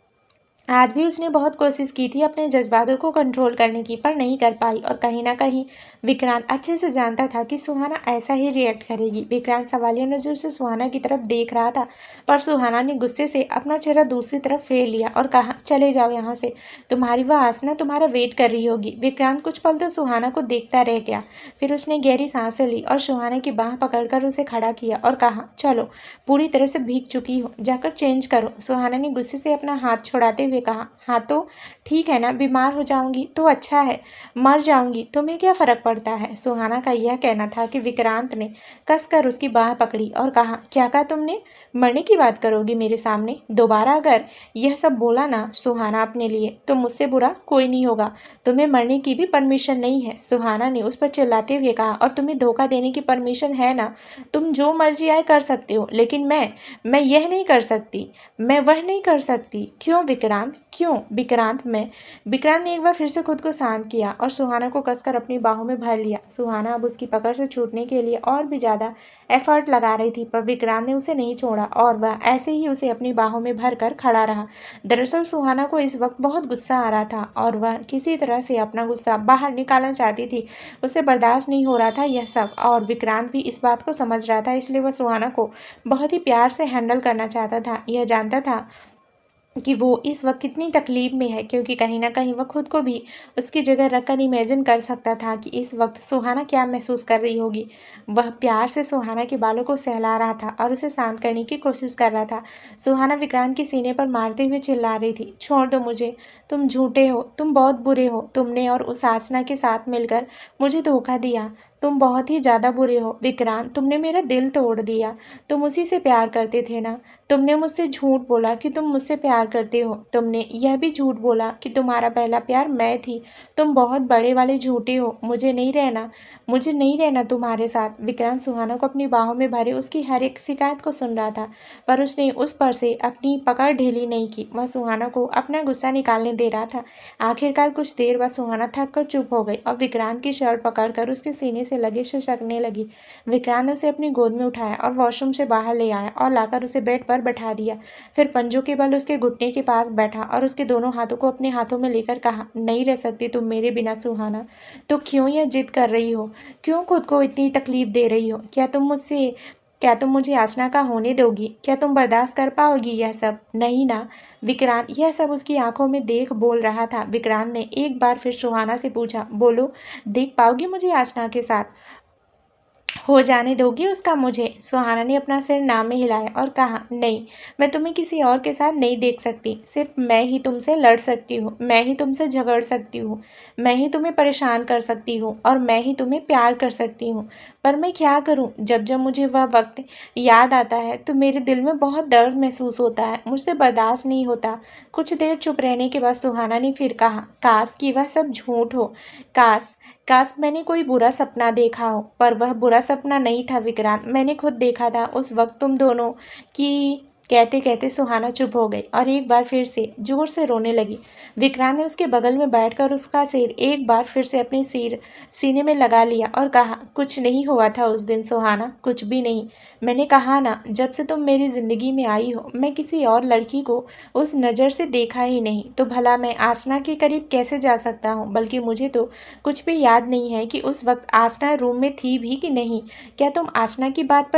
आज भी उसने बहुत कोशिश की थी अपने जज्बातों को कंट्रोल करने की, पर नहीं कर पाई और कहीं ना कहीं विक्रांत अच्छे से जानता था कि सुहाना ऐसा ही रिएक्ट करेगी। विक्रांत सवालिया नज़र से सुहाना की तरफ देख रहा था, पर सुहाना ने गुस्से से अपना चेहरा दूसरी तरफ फेर लिया और कहा, चले जाओ यहाँ से, तुम्हारी वह आसना तुम्हारा वेट कर रही होगी। विक्रांत कुछ पल तो सुहाना को देखता रह गया, फिर उसने गहरी सांसें ली और सुहाना की बाह पकड़कर उसे खड़ा किया और कहा, चलो, पूरी तरह से भीग चुकी हो, जाकर चेंज करो। सुहाना ने गुस्से से अपना हाथ छुड़ाते हुए कहा, हाँ तो ठीक है ना, बीमार हो जाऊंगी तो अच्छा है, मर जाऊंगी तुम्हें क्या फ़र्क पड़ता है? सुहाना का यह कहना था कि विक्रांत ने कसकर उसकी बाह पकड़ी और कहा, क्या कहा तुमने? मरने की बात करोगी मेरे सामने? दोबारा अगर यह सब बोला ना सुहाना अपने लिए, तो मुझसे बुरा कोई नहीं होगा। तुम्हें मरने की भी परमिशन नहीं है। सुहाना ने उस पर चिल्लाते हुए कहा, और तुम्हें धोखा देने की परमिशन है ना? तुम जो मर्जी आए कर सकते हो, लेकिन मैं यह नहीं कर सकती, मैं वह नहीं कर सकती। क्यों विक्रांत, क्यों? विक्रांत ने एक बार फिर से खुद को शांत किया और सुहाना को कसकर अपनी बाहों में भर लिया। सुहाना अब उसकी पकड़ से छूटने के लिए और भी ज़्यादा एफर्ट लगा रही थी, पर विक्रांत ने उसे नहीं छोड़ा और वह ऐसे ही उसे अपनी बाहों में भर कर खड़ा रहा। दरअसल सुहाना को इस वक्त बहुत गुस्सा आ रहा था और वह किसी तरह से अपना गुस्सा बाहर निकालना चाहती थी। उसे बर्दाश्त नहीं हो रहा था यह सब, और विक्रांत भी इस बात को समझ रहा था, इसलिए वह सुहाना को बहुत ही प्यार से हैंडल करना चाहता था। यह जानता था कि वो इस वक्त कितनी तकलीफ में है, क्योंकि कहीं ना कहीं वह खुद को भी उसकी जगह रखकर इमेजिन कर सकता था कि इस वक्त सुहाना क्या महसूस कर रही होगी। वह प्यार से सुहाना के बालों को सहला रहा था और उसे शांत करने की कोशिश कर रहा था। सुहाना विक्रांत के सीने पर मारते हुए चिल्ला रही थी, छोड़ दो मुझे, तुम झूठे हो, तुम बहुत बुरे हो, तुमने और उस आसना के साथ मिलकर मुझे धोखा दिया, तुम बहुत ही ज़्यादा बुरे हो विक्रांत, तुमने मेरा दिल तोड़ दिया। तुम उसी से प्यार करते थे ना। तुमने मुझसे झूठ बोला कि तुम मुझसे प्यार करते हो। तुमने यह भी झूठ बोला कि तुम्हारा पहला प्यार मैं थी। तुम बहुत बड़े वाले झूठे हो। मुझे नहीं रहना तुम्हारे साथ। विक्रांत सुहाना को अपनी बाहों में भरे उसकी हर एक शिकायत को सुन रहा था, पर उसने उस पर से अपनी पकड़ ढीली नहीं की। वह सुहाना को अपना गुस्सा निकालने दे रहा था। आखिरकार कुछ देर बाद सुहाना थक कर चुप हो गई और विक्रांत की शर्ट पकड़कर उसके सीने से लगे खिसकने लगी। विक्रांत ने उसे अपनी गोद में उठाया और वॉशरूम से बाहर ले आया और लाकर उसे बेड पर बैठा दिया। फिर पंजों के बल उसके घुटने के पास बैठा और उसके दोनों हाथों को अपने हाथों में लेकर कहा, नहीं रह सकती तुम मेरे बिना सुहाना। तो क्यों यह जिद कर रही हो? क्यों खुद को इतनी तकलीफ दे रही हो? क्या तुम मुझे आसना का होने दोगी? क्या तुम बर्दाश्त कर पाओगी यह सब? नहीं ना। विक्रांत यह सब उसकी आंखों में देख बोल रहा था। विक्रांत ने एक बार फिर सुहाना से पूछा, बोलो, देख पाओगी मुझे आसना के साथ? हो जाने दोगी उसका मुझे? सुहाना ने अपना सिर ना में हिलाया और कहा, नहीं, मैं तुम्हें किसी और के साथ नहीं देख सकती। सिर्फ मैं ही तुमसे लड़ सकती हूँ, मैं ही तुमसे झगड़ सकती हूँ, मैं ही तुम्हें परेशान कर सकती हूँ और मैं ही तुम्हें प्यार कर सकती हूँ। पर मैं क्या करूँ? जब जब मुझे वह वक्त याद आता है तो मेरे दिल में बहुत दर्द महसूस होता है, मुझसे बर्दाश्त नहीं होता। कुछ देर चुप रहने के बाद सुहाना ने फिर कहा, काश कि वह सब झूठ हो। काश काश मैंने कोई बुरा सपना देखा हो। पर वह बुरा सपना नहीं था विक्रांत, मैंने खुद देखा था। उस वक्त तुम दोनों की। कहते कहते सुहाना चुप हो गई और एक बार फिर से जोर से रोने लगी। विक्रांत ने उसके बगल में बैठकर उसका सिर एक बार फिर से अपने सीने में लगा लिया और कहा, कुछ नहीं हुआ था उस दिन सुहाना, कुछ भी नहीं। मैंने कहा ना, जब से तुम मेरी जिंदगी में आई हो मैं किसी और लड़की को उस नज़र से देखा ही नहीं। तो भला मैं आसना के करीब कैसे जा सकता हूँ? बल्कि मुझे तो कुछ भी याद नहीं है कि उस वक्त आसना रूम में थी भी कि नहीं। क्या तुम्हें आसना की बात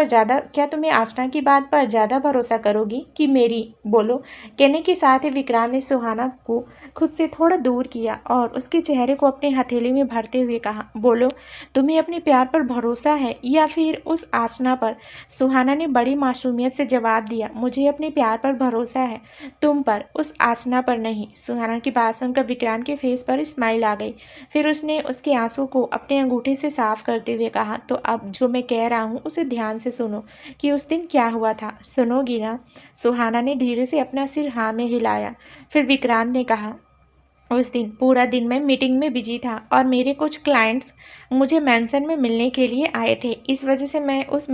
पर ज़्यादा भरोसा करोगी कि मेरी? बोलो। कहने के साथ ही विक्रांत ने सुहाना को खुद से थोड़ा दूर किया और उसके चेहरे को अपने हथेली में भरते हुए कहा, बोलो, तुम्हें अपने प्यार पर भरोसा है या फिर उस आसना पर? सुहाना ने बड़ी मासूमियत से जवाब दिया, मुझे अपने प्यार पर भरोसा है, तुम पर, उस आसना पर नहीं। सुहाना की बात सुनकर विक्रांत के फेस पर स्माइल आ गई। फिर उसने उसके आंसू को अपने अंगूठे से साफ करते हुए कहा, तो अब जो मैं कह रहा हूँ उसे ध्यान से सुनो कि उस दिन क्या हुआ था। सुनोगी ना? सुहाना ने धीरे से अपना सिर हाँ में हिलाया। फिर विक्रांत ने कहा, उस दिन पूरा दिन मैं मीटिंग में बिजी था और मेरे कुछ क्लाइंट्स मुझे मेंशन में मिलने के लिए आए थे। इस वजह से मैं उस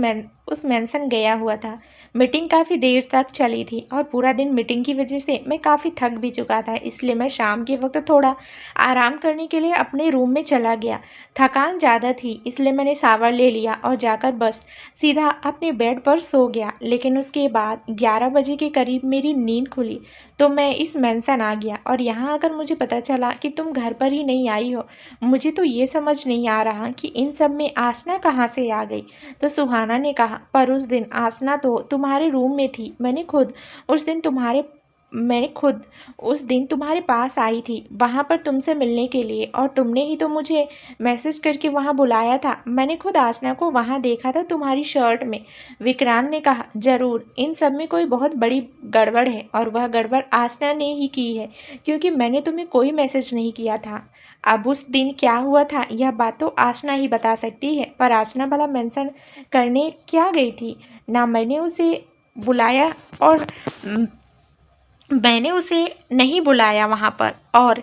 मेंशन गया हुआ था। मीटिंग काफ़ी देर तक चली थी और पूरा दिन मीटिंग की वजह से मैं काफ़ी थक भी चुका था, इसलिए मैं शाम के वक्त थोड़ा आराम करने के लिए अपने रूम में चला गया। थकान ज़्यादा थी इसलिए मैंने शावर ले लिया और जाकर बस सीधा अपने बेड पर सो गया। लेकिन उसके बाद 11 बजे के करीब मेरी नींद खुली तो मैं इस मेंशन आ गया और यहाँ आकर मुझे पता चला कि तुम घर पर ही नहीं आई हो। मुझे तो ये समझ नहीं आ रहा कि इन सब में आसना कहाँ से आ गई। तो सुहाना ने कहा, पर उस दिन आसना तो तुम्हारे रूम में थी। मैंने खुद उस दिन तुम्हारे पास आई थी वहाँ पर तुमसे मिलने के लिए और तुमने ही तो मुझे मैसेज करके वहाँ बुलाया था। मैंने खुद आसना को वहाँ देखा था तुम्हारी शर्ट में। विक्रांत ने कहा, जरूर इन सब में कोई बहुत बड़ी गड़बड़ है और वह गड़बड़ आसना ने ही की है, क्योंकि मैंने तुम्हें कोई मैसेज नहीं किया था। अब उस दिन क्या हुआ था यह बात तो आसना ही बता सकती है। पर आसना भला मेंशन करने क्या गई थी? ना मैंने उसे बुलाया और मैंने उसे नहीं बुलाया वहाँ पर, और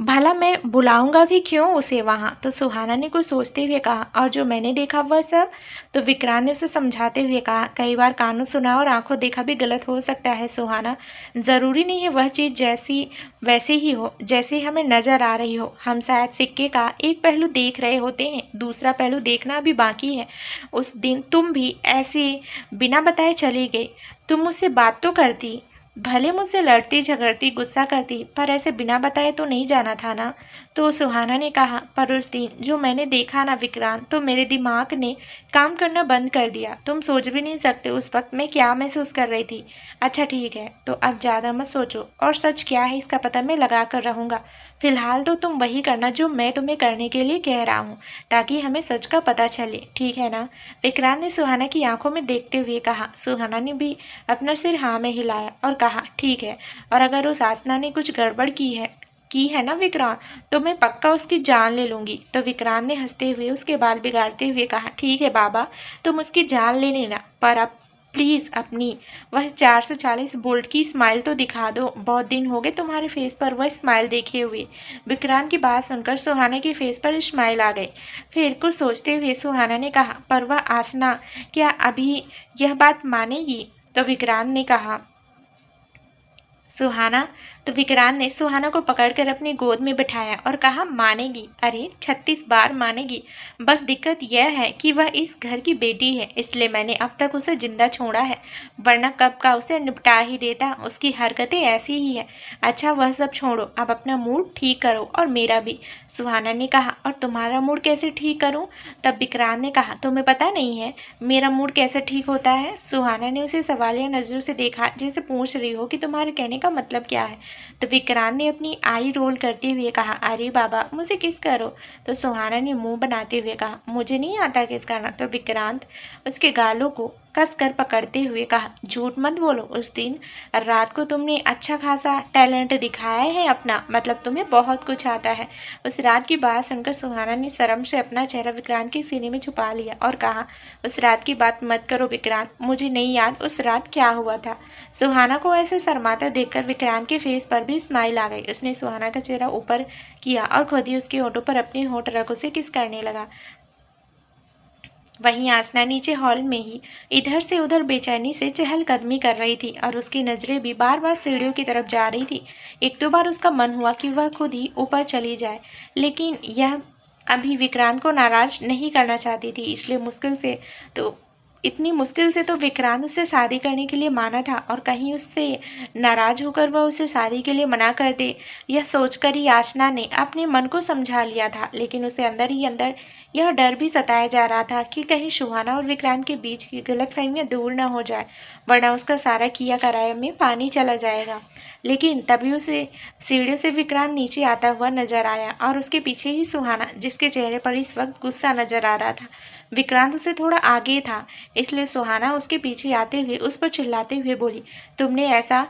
भला मैं बुलाऊंगा भी क्यों उसे वहाँ? तो सुहाना ने कुछ सोचते हुए कहा, और जो मैंने देखा वह सब? तो विक्रांत ने उसे समझाते हुए कहा, कई बार कानों सुना और आंखों देखा भी गलत हो सकता है सुहाना। ज़रूरी नहीं है वह चीज़ जैसी वैसे ही हो जैसी हमें नज़र आ रही हो। हम शायद सिक्के का एक पहलू देख रहे होते हैं, दूसरा पहलू देखना अभी बाकी है। उस दिन तुम भी ऐसे बिना बताए चली गई। तुम मुझसे बात तो करती, भले मुझसे लड़ती झगड़ती गुस्सा करती, पर ऐसे बिना बताए तो नहीं जाना था ना। तो सुहाना ने कहा, पर उस दिन जो मैंने देखा ना विक्रांत, तो मेरे दिमाग ने काम करना बंद कर दिया। तुम सोच भी नहीं सकते उस वक्त मैं क्या महसूस कर रही थी। अच्छा ठीक है, तो अब ज़्यादा मत सोचो और सच क्या है इसका पता मैं लगा कर रहूँगा। फिलहाल तो तुम वही करना जो मैं तुम्हें करने के लिए कह रहा हूँ, ताकि हमें सच का पता चले, ठीक है ना? विक्रांत ने सुहाना की आंखों में देखते हुए कहा। सुहाना ने भी अपना सिर हाँ में हिलाया और कहा, ठीक है, और अगर उस आसना ने कुछ गड़बड़ की है ना विक्रांत, तो मैं पक्का उसकी जान ले लूंगी। तो विक्रांत ने हंसते हुए उसके बाल बिगाड़ते हुए कहा, ठीक है बाबा, तुम उसकी जान ले लेना, पर अब प्लीज़ अपनी वह 440 वोल्ट की स्माइल तो दिखा दो। बहुत दिन हो गए तुम्हारे फेस पर वह स्माइल देखे हुए। विक्रांत की बात सुनकर सुहाना के फेस पर स्माइल आ गई। फिर कुछ सोचते हुए सुहाना ने कहा, पर वह आसना क्या अभी यह बात मानेगी? तो विक्रांत ने कहा, सुहाना तो विक्रांत ने सुहाना को पकड़कर अपनी गोद में बिठाया और कहा, मानेगी? अरे 36 बार मानेगी। बस दिक्कत यह है कि वह इस घर की बेटी है, इसलिए मैंने अब तक उसे जिंदा छोड़ा है, वरना कब का उसे निपटा ही देता। उसकी हरकतें ऐसी ही है। अच्छा वह सब छोड़ो, अब अपना मूड ठीक करो और मेरा भी। सुहाना ने कहा, और तुम्हारा मूड कैसे ठीक करूं? तब विक्रांत ने कहा, तुम्हें पता नहीं है मेरा मूड कैसे ठीक होता है? सुहाना ने उसे सवालिया नजरों से देखा, जैसे पूछ रही हो कि तुम्हारे कहने का मतलब क्या है। तो विक्रांत ने अपनी आई रोल करते हुए कहा, अरे बाबा मुझे किस करो। तो सुहाना ने मुंह बनाते हुए कहा, मुझे नहीं आता किस करना। तो विक्रांत उसके गालों को कस कर पकड़ते हुए कहा, झूठ मत बोलो, उस दिन रात को तुमने अच्छा खासा टैलेंट दिखाया है अपना, मतलब तुम्हें बहुत कुछ आता है। उस रात की बात सुनकर सुहाना ने शर्म से अपना चेहरा विक्रांत के सीने में छुपा लिया और कहा, उस रात की बात मत करो विक्रांत, मुझे नहीं याद उस रात क्या हुआ था। सुहाना को ऐसे शर्माता देखकर विक्रांत के फेस पर भी स्माइल आ गई। उसने सुहाना का चेहरा ऊपर किया और खुद ही उसके होठों पर अपने होठ रखों से किस करने लगा। वहीं आसना नीचे हॉल में ही इधर से उधर बेचैनी से चहलकदमी कर रही थी और उसकी नजरें भी बार बार सीढ़ियों की तरफ जा रही थी। एक दो बार उसका मन हुआ कि वह खुद ही ऊपर चली जाए, लेकिन यह अभी विक्रांत को नाराज नहीं करना चाहती थी, इसलिए इतनी मुश्किल से तो विक्रांत उससे शादी करने के लिए माना था, और कहीं उससे नाराज होकर वह उसे शादी के लिए मना कर दे, यह सोचकर ही आसना ने अपने मन को समझा लिया था। लेकिन उसे अंदर ही अंदर यह डर भी सताया जा रहा था कि कहीं सुहाना और विक्रांत के बीच की गलतफहमियां दूर न हो जाए, वरना उसका सारा किया कराया में पानी चला जाएगा। लेकिन तभी उसे सीढ़ियों से विक्रांत नीचे आता हुआ नजर आया और उसके पीछे ही सुहाना, जिसके चेहरे पर इस वक्त गुस्सा नजर आ रहा था। विक्रांत उससे थोड़ा आगे था, इसलिए सुहाना उसके पीछे आते हुए उस पर चिल्लाते हुए बोली, तुमने ऐसा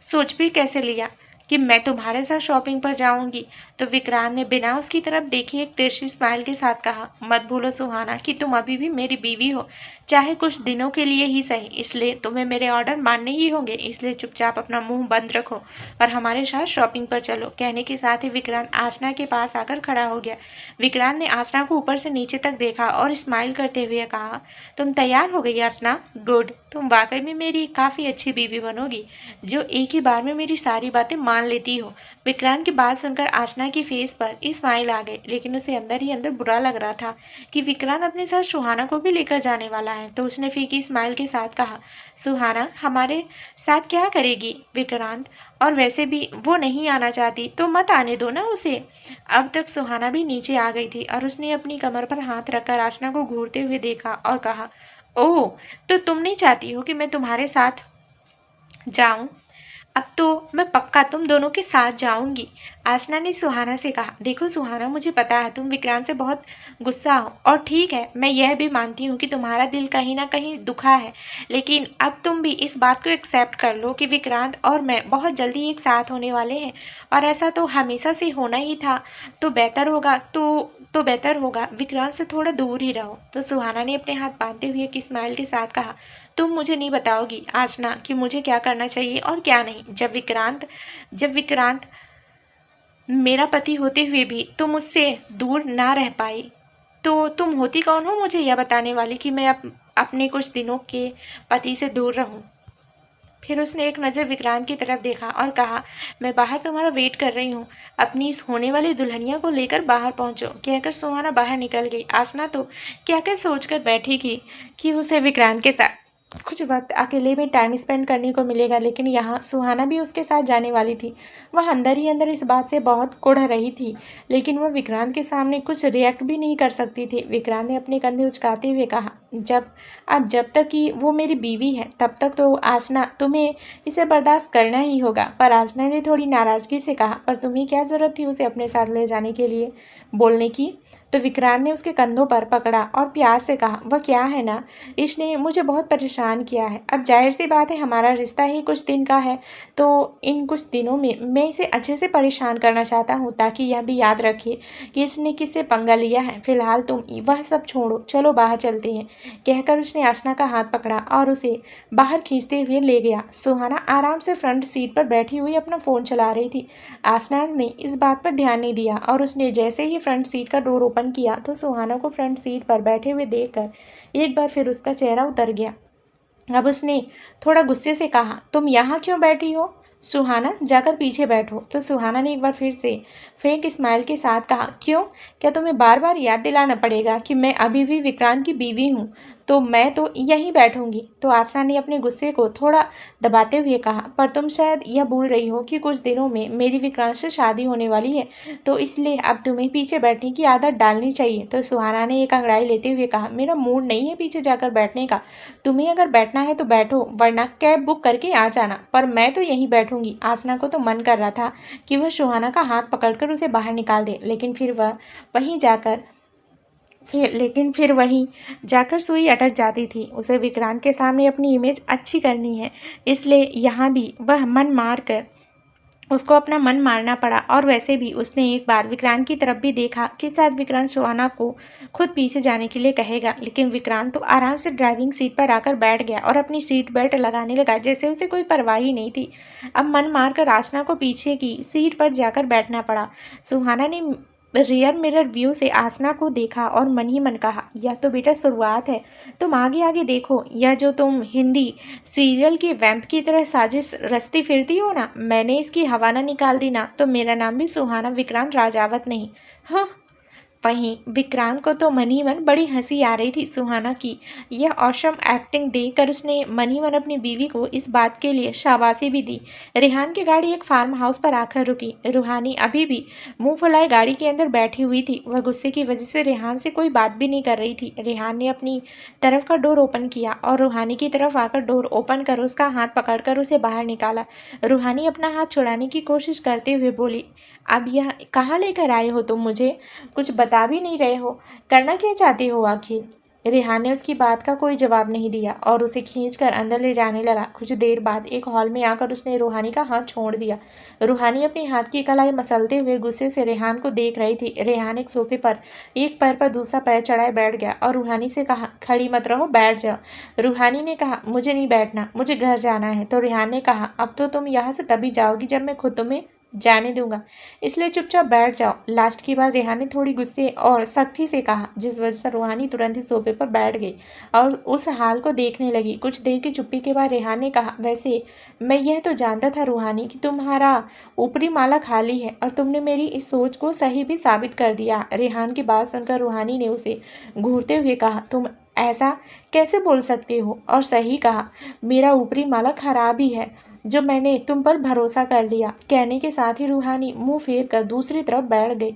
सोच भी कैसे लिया कि मैं तुम्हारे साथ शॉपिंग पर जाऊंगी? तो विक्रांत ने बिना उसकी तरफ देखे एक तिरछी स्माइल के साथ कहा, मत भूलो सुहाना कि तुम अभी भी मेरी बीवी हो, चाहे कुछ दिनों के लिए ही सही, इसलिए तुम्हें मेरे ऑर्डर मानने ही होंगे, इसलिए चुपचाप अपना मुंह बंद रखो और हमारे साथ शॉपिंग पर चलो। कहने के साथ ही विक्रांत आसना के पास आकर खड़ा हो गया। विक्रांत ने आसना को ऊपर से नीचे तक देखा और स्माइल करते हुए कहा, तुम तैयार हो गई आसना? गुड, तुम वाकई में मेरी काफ़ी अच्छी बीवी बनोगी, जो एक ही बार में मेरी सारी बातें मान लेती हो। विक्रांत की बात सुनकर आसना की फेस पर स्माइल आ गई, लेकिन उसे अंदर ही अंदर बुरा लग रहा था कि विक्रांत अपने साथ सुहाना को भी लेकर जाने वाला है। तो उसने फीकी स्माइल के साथ कहा, सुहाना हमारे साथ क्या करेगी विक्रांत? और वैसे भी वो नहीं आना चाहती तो मत आने दो ना उसे। अब तक सुहाना भी नीचे आ गई थी और उसने अपनी कमर पर हाथ रखकर आसना को घूरते हुए देखा और कहा, ओह, तो तुम नहीं चाहती हो कि मैं तुम्हारे साथ जाऊं? अब तो मैं पक्का तुम दोनों के साथ जाऊंगी। आसना ने सुहाना से कहा, देखो सुहाना, मुझे पता है तुम विक्रांत से बहुत गुस्सा हो, और ठीक है मैं यह भी मानती हूँ कि तुम्हारा दिल कहीं ना कहीं दुखा है, लेकिन अब तुम भी इस बात को एक्सेप्ट कर लो कि विक्रांत और मैं बहुत जल्दी एक साथ होने वाले हैं, और ऐसा तो हमेशा से होना ही था। तो बेहतर होगा विक्रांत से थोड़ा दूर ही रहो। तो सुहाना ने अपने हाथ बांधते हुए एक स्माइल के साथ कहा, तुम मुझे नहीं बताओगी आसना कि मुझे क्या करना चाहिए और क्या नहीं? जब विक्रांत मेरा पति होते हुए भी तुम मुझसे दूर ना रह पाई, तो तुम होती कौन हो मुझे यह बताने वाली कि मैं अपने कुछ दिनों के पति से दूर रहूं? फिर उसने एक नज़र विक्रांत की तरफ देखा और कहा, मैं बाहर तुम्हारा वेट कर रही हूँ, अपनी इस होने वाली दुल्हनिया को लेकर बाहर पहुँचो। कहकर सुहाना बाहर निकल गई। आसना तो क्या क्या सोच कर बैठी कि उसे विक्रांत के साथ कुछ वक्त अकेले में टाइम स्पेंड करने को मिलेगा, लेकिन यहाँ सुहाना भी उसके साथ जाने वाली थी। वह अंदर ही अंदर इस बात से बहुत कुढ़ रही थी, लेकिन वह विक्रांत के सामने कुछ रिएक्ट भी नहीं कर सकती थी। विक्रांत ने अपने कंधे उचकाते हुए कहा, जब तक कि वो मेरी बीवी है तब तक तो आसना तुम्हें इसे बर्दाश्त करना ही होगा। पर आसना ने थोड़ी नाराज़गी से कहा, पर तुम्हें क्या ज़रूरत थी उसे अपने साथ ले जाने के लिए बोलने की। तो विक्रांत ने उसके कंधों पर पकड़ा और प्यार से कहा, वह क्या है ना, इसने मुझे बहुत परेशान किया है। अब जाहिर सी बात है हमारा रिश्ता ही कुछ दिन का है, तो इन कुछ दिनों में मैं इसे अच्छे से परेशान करना चाहता हूँ, ताकि यह भी याद रखे कि इसने किससे पंगा लिया है। फिलहाल तुम वह सब छोड़ो, चलो बाहर चलते हैं। कहकर उसने आसना का हाथ पकड़ा और उसे बाहर खींचते हुए ले गया। सुहाना आराम से फ्रंट सीट पर बैठी हुई अपना फ़ोन चला रही थी। आसना ने इस बात पर ध्यान नहीं दिया और उसने जैसे ही फ्रंट सीट का डोर ओपन किया तो सुहाना को फ्रंट सीट पर बैठे हुए देखकर एक बार फिर उसका चेहरा उतर गया। अब उसने थोड़ा गुस्से से कहा, तुम यहाँ क्यों बैठी हो? सुहाना, जाकर पीछे बैठो। तो सुहाना ने एक बार फिर से फेक स्माइल के साथ कहा, क्यों? क्या तुम्हें बार बार याद दिलाना पड़ेगा कि मैं अभी भी विक्रांत की बीवी हूँ? तो मैं तो यहीं बैठूंगी। तो आसना ने अपने गुस्से को थोड़ा दबाते हुए कहा, पर तुम शायद यह भूल रही हो कि कुछ दिनों में मेरी विक्रांत से शादी होने वाली है, तो इसलिए अब तुम्हें पीछे बैठने की आदत डालनी चाहिए। तो सुहाना ने एक अंगड़ाई लेते हुए कहा, मेरा मूड नहीं है पीछे जाकर बैठने का। तुम्हें अगर बैठना है तो बैठो, वरना कैब बुक करके आ जाना, पर मैं तो यहीं बैठूंगी। आसना को तो मन कर रहा था कि वह सुहाना का हाथ पकड़कर उसे बाहर निकाल दे, लेकिन फिर वहीं जाकर सुई अटक जाती थी। उसे विक्रांत के सामने अपनी इमेज अच्छी करनी है, इसलिए यहाँ भी वह उसको अपना मन मारना पड़ा। और वैसे भी उसने एक बार विक्रांत की तरफ भी देखा कि शायद विक्रांत सुहाना को खुद पीछे जाने के लिए कहेगा, लेकिन विक्रांत तो आराम से ड्राइविंग सीट पर आकर बैठ गया और अपनी सीट बेल्ट लगाने लगा, जैसे उसे कोई परवाह ही नहीं थी। अब मन मारकर आसना को पीछे की सीट पर जाकर बैठना पड़ा। सुहाना ने रियर मिरर व्यू से आसना को देखा और मन ही मन कहा, यह तो बेटा शुरुआत है, तुम आगे आगे देखो। यह जो तुम हिंदी सीरियल की वैम्प की तरह साजिश रचती फिरती हो ना, मैंने इसकी हवा ना निकाल दी ना, तो मेरा नाम भी सुहाना विक्रांत राजावत नहीं। हाँ, वहीं विक्रांत को तो मन ही मन बड़ी हंसी आ रही थी सुहाना की यह औसम एक्टिंग देखकर। उसने मन ही मन अपनी बीवी को इस बात के लिए शाबाशी भी दी। रेहान की गाड़ी एक फार्म हाउस पर आकर रुकी। रूहानी अभी भी मुंह फुलाए गाड़ी के अंदर बैठी हुई थी। वह गुस्से की वजह से रेहान से कोई बात भी नहीं कर रही थी। रेहान ने अपनी तरफ का डोर ओपन किया और रूहानी की तरफ आकर डोर ओपन कर उसका हाथ पकड़कर उसे बाहर निकाला। रूहानी अपना हाथ छुड़ाने की कोशिश करते हुए बोली, अब यह कहाँ लेकर आए हो तुम मुझे? कुछ बता भी नहीं रहे हो, करना क्या चाहते हो आखिर? रेहान ने उसकी बात का कोई जवाब नहीं दिया और उसे खींचकर अंदर ले जाने लगा। कुछ देर बाद एक हॉल में आकर उसने रूहानी का हाथ छोड़ दिया। रूहानी अपने हाथ की कलाई मसलते हुए गुस्से से रेहान को देख रही थी। रेहान एक सोफे पर एक पैर पर दूसरा पैर चढ़ाए बैठ गया और रूहानी से कहा, खड़ी मत रहो, बैठ जाओ। रूहानी ने कहा, मुझे नहीं बैठना, मुझे घर जाना है। तो रेहान ने कहा, अब तो तुम यहाँ से तभी जाओगी जब मैं खुद तुम्हें जाने दूंगा, इसलिए चुपचाप बैठ जाओ। लास्ट की बात रेहान ने थोड़ी गुस्से और सख्ती से कहा, जिस वजह से रूहानी तुरंत ही सोफे पर बैठ गई और उस हाल को देखने लगी। कुछ देर की चुप्पी के बाद रेहान ने कहा, वैसे मैं यह तो जानता था रूहानी कि तुम्हारा ऊपरी माला खाली है, और तुमने मेरी इस सोच को सही भी साबित कर दिया। रेहान की बात सुनकर रूहानी ने उसे घूरते हुए कहा, तुम ऐसा कैसे बोल सकते हो? और सही कहा, मेरा ऊपरी माला खराब ही है, जो मैंने तुम पर भरोसा कर लिया। कहने के साथ ही रूहानी मुंह फेर कर दूसरी तरफ बैठ गई।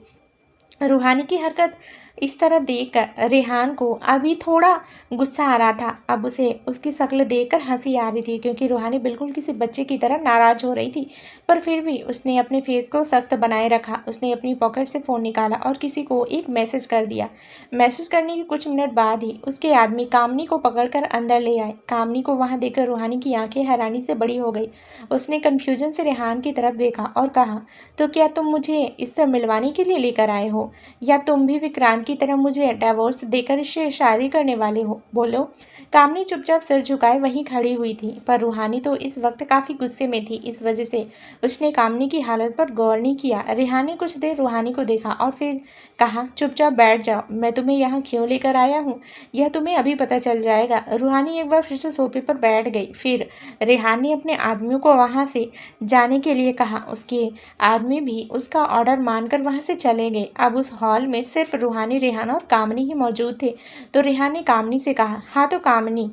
रूहानी की हरकत इस तरह देखकर रेहान को अभी थोड़ा गुस्सा आ रहा था। अब उसे उसकी शक्ल देखकर हंसी आ रही थी, क्योंकि रूहानी बिल्कुल किसी बच्चे की तरह नाराज हो रही थी। पर फिर भी उसने अपने फेस को सख्त बनाए रखा। उसने अपनी पॉकेट से फ़ोन निकाला और किसी को एक मैसेज कर दिया। मैसेज करने के कुछ मिनट बाद ही उसके आदमी कामनी को पकड़कर अंदर ले आए। कामनी को वहाँ देखकर रूहानी की आंखें हैरानी से बड़ी हो गई। उसने कन्फ्यूजन से रेहान की तरफ देखा और कहा, तो क्या तुम मुझे इससे मिलवाने के लिए लेकर आए हो, या तुम भी विक्रांत की तरह मुझे डिवोर्स देकर इससे शादी करने वाले हो? बोलो। कामनी चुपचाप सिर झुकाए वहीं खड़ी हुई थी, पर रूहानी तो इस वक्त काफ़ी गुस्से में थी। इस वजह से उसने कामनी की हालत पर गौर नहीं किया। रेहान ने कुछ देर रूहानी को देखा और फिर कहा, चुपचाप बैठ जाओ, मैं तुम्हें यहाँ क्यों लेकर आया हूँ यह तुम्हें अभी पता चल जाएगा। रूहानी एक बार फिर से सोफे पर बैठ गई। फिर रेहान ने अपने आदमियों को वहाँ से जाने के लिए कहा। उसके आदमी भी उसका ऑर्डर मानकर वहाँ से चले गए। अब उस हॉल में सिर्फ रूहानी सामने रेहान और कामनी ही मौजूद थे। तो रेहान ने कामनी से कहा, हाँ तो कामनी,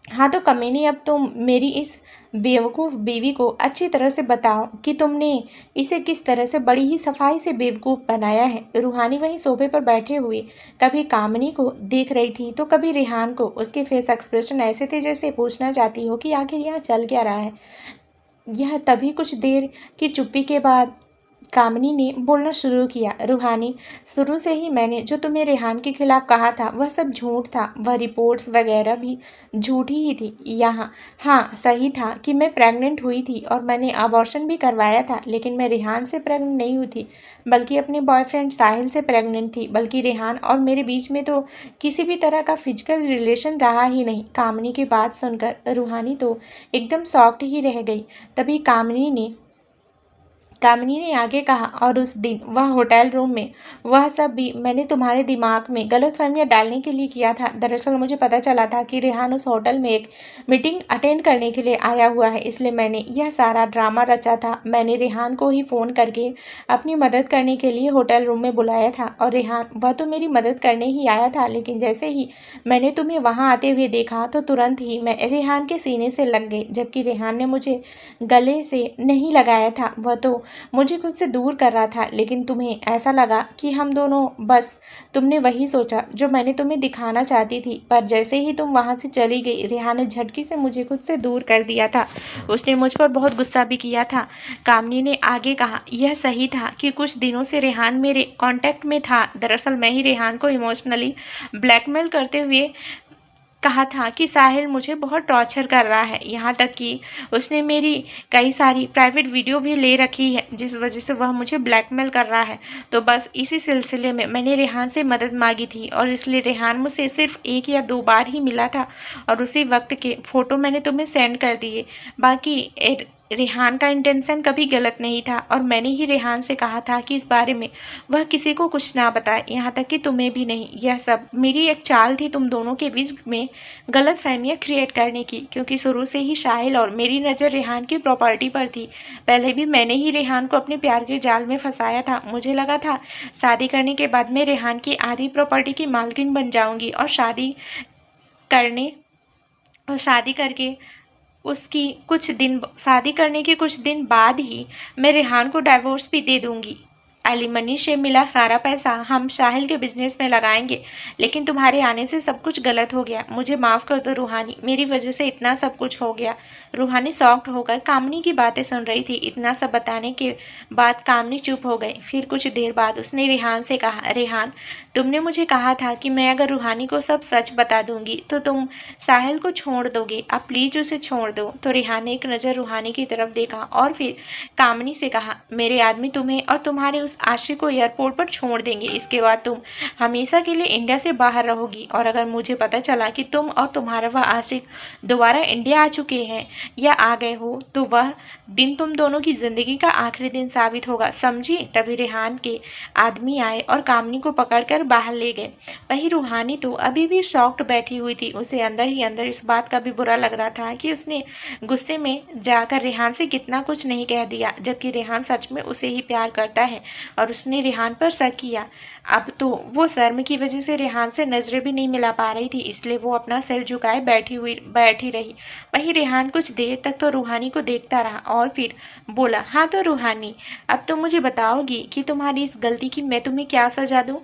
हाँ तो कमीनी, अब तुम मेरी इस बेवकूफ़ बीवी को अच्छी तरह से बताओ कि तुमने इसे किस तरह से बड़ी ही सफाई से बेवकूफ़ बनाया है। रूहानी वहीं सोफे पर बैठे हुए कभी कामनी को देख रही थी तो कभी रेहान को। उसके फेस एक्सप्रेशन ऐसे थे जैसे पूछना चाहती हो कि आखिर यहाँ चल क्या रहा है। यह तभी कुछ देर की चुप्पी के बाद कामनी ने बोलना शुरू किया, रूहानी, शुरू से ही मैंने जो तुम्हें रेहान के खिलाफ कहा था वह सब झूठ था। वह रिपोर्ट्स वगैरह भी झूठी ही थी। यहाँ हाँ सही था कि मैं प्रेग्नेंट हुई थी और मैंने अबॉर्शन भी करवाया था, लेकिन मैं रेहान से प्रेग्नेंट नहीं हुई थी बल्कि अपने बॉयफ्रेंड साहिल से प्रेग्नेंट थी। बल्कि रेहान और मेरे बीच में तो किसी भी तरह का फिजिकल रिलेशन रहा ही नहीं। कामनी की बात सुनकर रूहानी तो एकदम शॉक्ड ही रह गई। तभी कामिनी ने आगे कहा, और उस दिन वह होटल रूम में वह सब भी मैंने तुम्हारे दिमाग में गलतफहमियां डालने के लिए किया था। दरअसल मुझे पता चला था कि रेहान उस होटल में एक मीटिंग अटेंड करने के लिए आया हुआ है, इसलिए मैंने यह सारा ड्रामा रचा था। मैंने रेहान को ही फ़ोन करके अपनी मदद करने के लिए होटल रूम में बुलाया था, और रेहान वह तो मेरी मदद करने ही आया था, लेकिन जैसे ही मैंने तुम्हें वहाँ आते हुए देखा तो तुरंत ही मैं रेहान के सीने से लग गई, जबकि रेहान ने मुझे गले से नहीं लगाया था, वह तो मुझे खुद से दूर कर रहा था। लेकिन तुम्हें ऐसा लगा कि हम दोनों, बस तुमने वही सोचा जो मैंने तुम्हें दिखाना चाहती थी। पर जैसे ही तुम वहाँ से चली गई, रेहान ने झटकी से मुझे खुद से दूर कर दिया था। उसने मुझ पर बहुत गुस्सा भी किया था। कामनी ने आगे कहा, यह सही था कि कुछ दिनों से रेहान मेरे कांटेक्ट में था। दरअसल मैं ही रेहान को इमोशनली ब्लैकमेल करते हुए कहा था कि साहिल मुझे बहुत टॉर्चर कर रहा है। यहाँ तक कि उसने मेरी कई सारी प्राइवेट वीडियो भी ले रखी है, जिस वजह से वह मुझे ब्लैकमेल कर रहा है। तो बस इसी सिलसिले में मैंने रेहान से मदद मांगी थी, और इसलिए रेहान मुझसे सिर्फ 1 या 2 बार ही मिला था, और उसी वक्त के फ़ोटो मैंने तुम्हें सेंड कर दिए। बाकी रेहान का इंटेंशन कभी गलत नहीं था, और मैंने ही रेहान से कहा था कि इस बारे में वह किसी को कुछ ना बताए, यहाँ तक कि तुम्हें भी नहीं। यह सब मेरी एक चाल थी तुम दोनों के बीच में गलत फहमियाँ क्रिएट करने की, क्योंकि शुरू से ही साहिल और मेरी नज़र रेहान की प्रॉपर्टी पर थी। पहले भी मैंने ही रेहान को अपने प्यार के जाल में फंसाया था। मुझे लगा था शादी करने के बाद मैं रेहान की आधी प्रॉपर्टी की मालकिन बन जाऊंगी, और शादी करने के कुछ दिन बाद ही मैं रेहान को डाइवोर्स भी दे दूंगी। एलिमनी से मिला सारा पैसा हम साहिल के बिजनेस में लगाएंगे। लेकिन तुम्हारे आने से सब कुछ गलत हो गया। मुझे माफ़ कर दो रूहानी, मेरी वजह से इतना सब कुछ हो गया। रूहानी शॉक्ड होकर कामनी की बातें सुन रही थी। इतना सब बताने के बाद कामनी चुप हो गई। फिर कुछ देर बाद उसने रेहान से कहा, रेहान, तुमने मुझे कहा था कि मैं अगर रूहानी को सब सच बता दूंगी तो तुम साहिल को छोड़ दोगे। अब प्लीज़ उसे छोड़ दो। तो रेहान ने एक नज़र रूहानी की तरफ देखा और फिर कामनी से कहा, मेरे आदमी तुम्हें और तुम्हारे उस आशिक को एयरपोर्ट पर छोड़ देंगे। इसके बाद तुम हमेशा के लिए इंडिया से बाहर रहोगी, और अगर मुझे पता चला कि तुम और तुम्हारा वह आशिक दोबारा इंडिया आ चुके हैं या आ गए हो, तो वह दिन तुम दोनों की ज़िंदगी का आखिरी दिन साबित होगा, समझी। तभी रेहान के आदमी आए और कामनी को पकड़कर बाहर ले गए। वहीं रूहानी तो अभी भी शॉक्ड बैठी हुई थी। उसे अंदर ही अंदर इस बात का भी बुरा लग रहा था कि उसने गुस्से में जाकर रेहान से कितना कुछ नहीं कह दिया, जबकि रेहान सच में उसे ही प्यार करता है और उसने रेहान पर शक किया। अब तो वो शर्म की वजह से रेहान से नज़रें भी नहीं मिला पा रही थी, इसलिए वो अपना सिर झुकाए बैठी रही। वहीं रेहान कुछ देर तक तो रूहानी को देखता रहा और फिर बोला, हाँ तो रूहानी, अब तो मुझे बताओगी कि तुम्हारी इस गलती की मैं तुम्हें क्या सज़ा दूँ।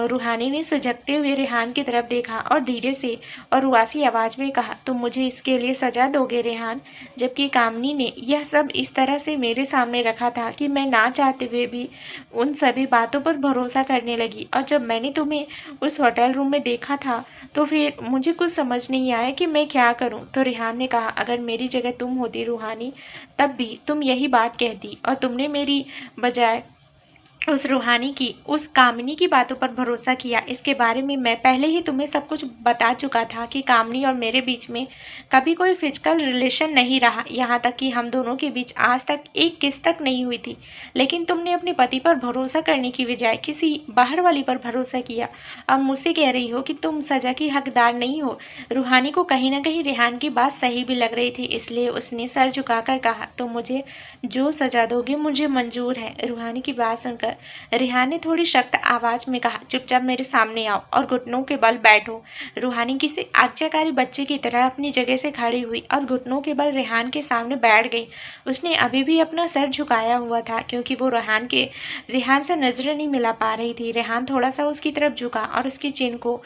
रूहानी ने सजगते हुए रेहान की तरफ देखा और धीरे से और रुआसी आवाज़ में कहा, तुम मुझे इसके लिए सज़ा दोगे रेहान। जबकि कामनी ने यह सब इस तरह से मेरे सामने रखा था कि मैं ना चाहते हुए भी उन सभी बातों पर भरोसा करने लगी। और जब मैंने तुम्हें उस होटल रूम में देखा था तो फिर मुझे कुछ समझ नहीं आया कि मैं क्या करूं। तो रेहान ने कहा, अगर मेरी जगह तुम होती रूहानी, तब भी तुम यही बात कहती, और तुमने मेरी बजाय उस रूहानी की, उस कामिनी की बातों पर भरोसा किया। इसके बारे में मैं पहले ही तुम्हें सब कुछ बता चुका था कि कामिनी और मेरे बीच में कभी कोई फिजिकल रिलेशन नहीं रहा, यहाँ तक कि हम दोनों के बीच आज तक एक किस तक नहीं हुई थी। लेकिन तुमने अपने पति पर भरोसा करने की बजाय किसी बाहर वाली पर भरोसा किया। अब मुझसे कह रही हो कि तुम सज़ा की हकदार नहीं हो। रूहानी को कहीं ना कहीं रेहान की बात सही भी लग रही थी, इसलिए उसने सर झुकाकर कहा, तो मुझे जो सज़ा दोगे मुझे मंजूर है। रूहानी की बात सुनकर रेहान ने थोड़ी सख्त आवाज़ में कहा, चुपचाप मेरे सामने आओ और घुटनों के बल बैठो। रूहानी किसी आज्ञाकारी बच्चे की तरह अपनी जगह से खड़ी हुई और घुटनों के बल रेहान के सामने बैठ गई। उसने अभी भी अपना सर झुकाया हुआ था क्योंकि वो रेहान से नजरें नहीं मिला पा रही थी। रेहान थोड़ा सा उसकी तरफ झुका और उसकी चिन को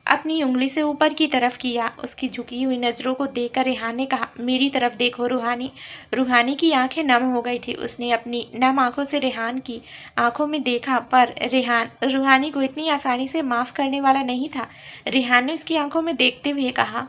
अपनी उंगली से ऊपर की तरफ किया। उसकी झुकी हुई नज़रों को देखकर रेहान ने कहा, मेरी तरफ देखो रूहानी। रूहानी की आंखें नम हो गई थी। उसने अपनी नम आंखों से रेहान की आंखों में देखा, पर रेहान रूहानी को इतनी आसानी से माफ़ करने वाला नहीं था। रेहान ने उसकी आंखों में देखते हुए कहा,